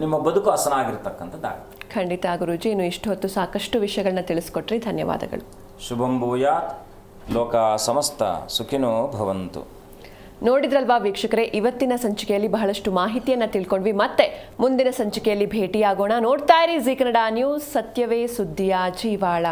ನಿಮ್ಮ ಬದುಕು ಹಸನಾಗಿರ್ತಕ್ಕಂಥದ್ದಾಗುತ್ತೆ. ಖಂಡಿತ ಗುರೂಜಿ, ಇನ್ನು ಇಷ್ಟು ಹೊತ್ತು ಸಾಕಷ್ಟು ವಿಷಯಗಳನ್ನ ತಿಳಿಸ್ಕೊಟ್ರಿ, ಧನ್ಯವಾದಗಳು. ಶುಭಂ ಭೂಯಾತ್, ಲೋಕ ಸಮಸ್ತ ಸುಖಿನೋ ಭವಂತು. ನೋಡಿದ್ರಲ್ವಾ ವೀಕ್ಷಕರೇ, ಇವತ್ತಿನ ಸಂಚಿಕೆಯಲ್ಲಿ ಬಹಳಷ್ಟು ಮಾಹಿತಿಯನ್ನು ತಿಳ್ಕೊಂಡ್ವಿ. ಮತ್ತೆ ಮುಂದಿನ ಸಂಚಿಕೆಯಲ್ಲಿ ಭೇಟಿಯಾಗೋಣ. ನೋಡ್ತಾ ಇರಿ ಜೀ ಕನ್ನಡ ನ್ಯೂಸ್, ಸತ್ಯವೇ ಸುದ್ದಿಯ ಜೀವಾಳ.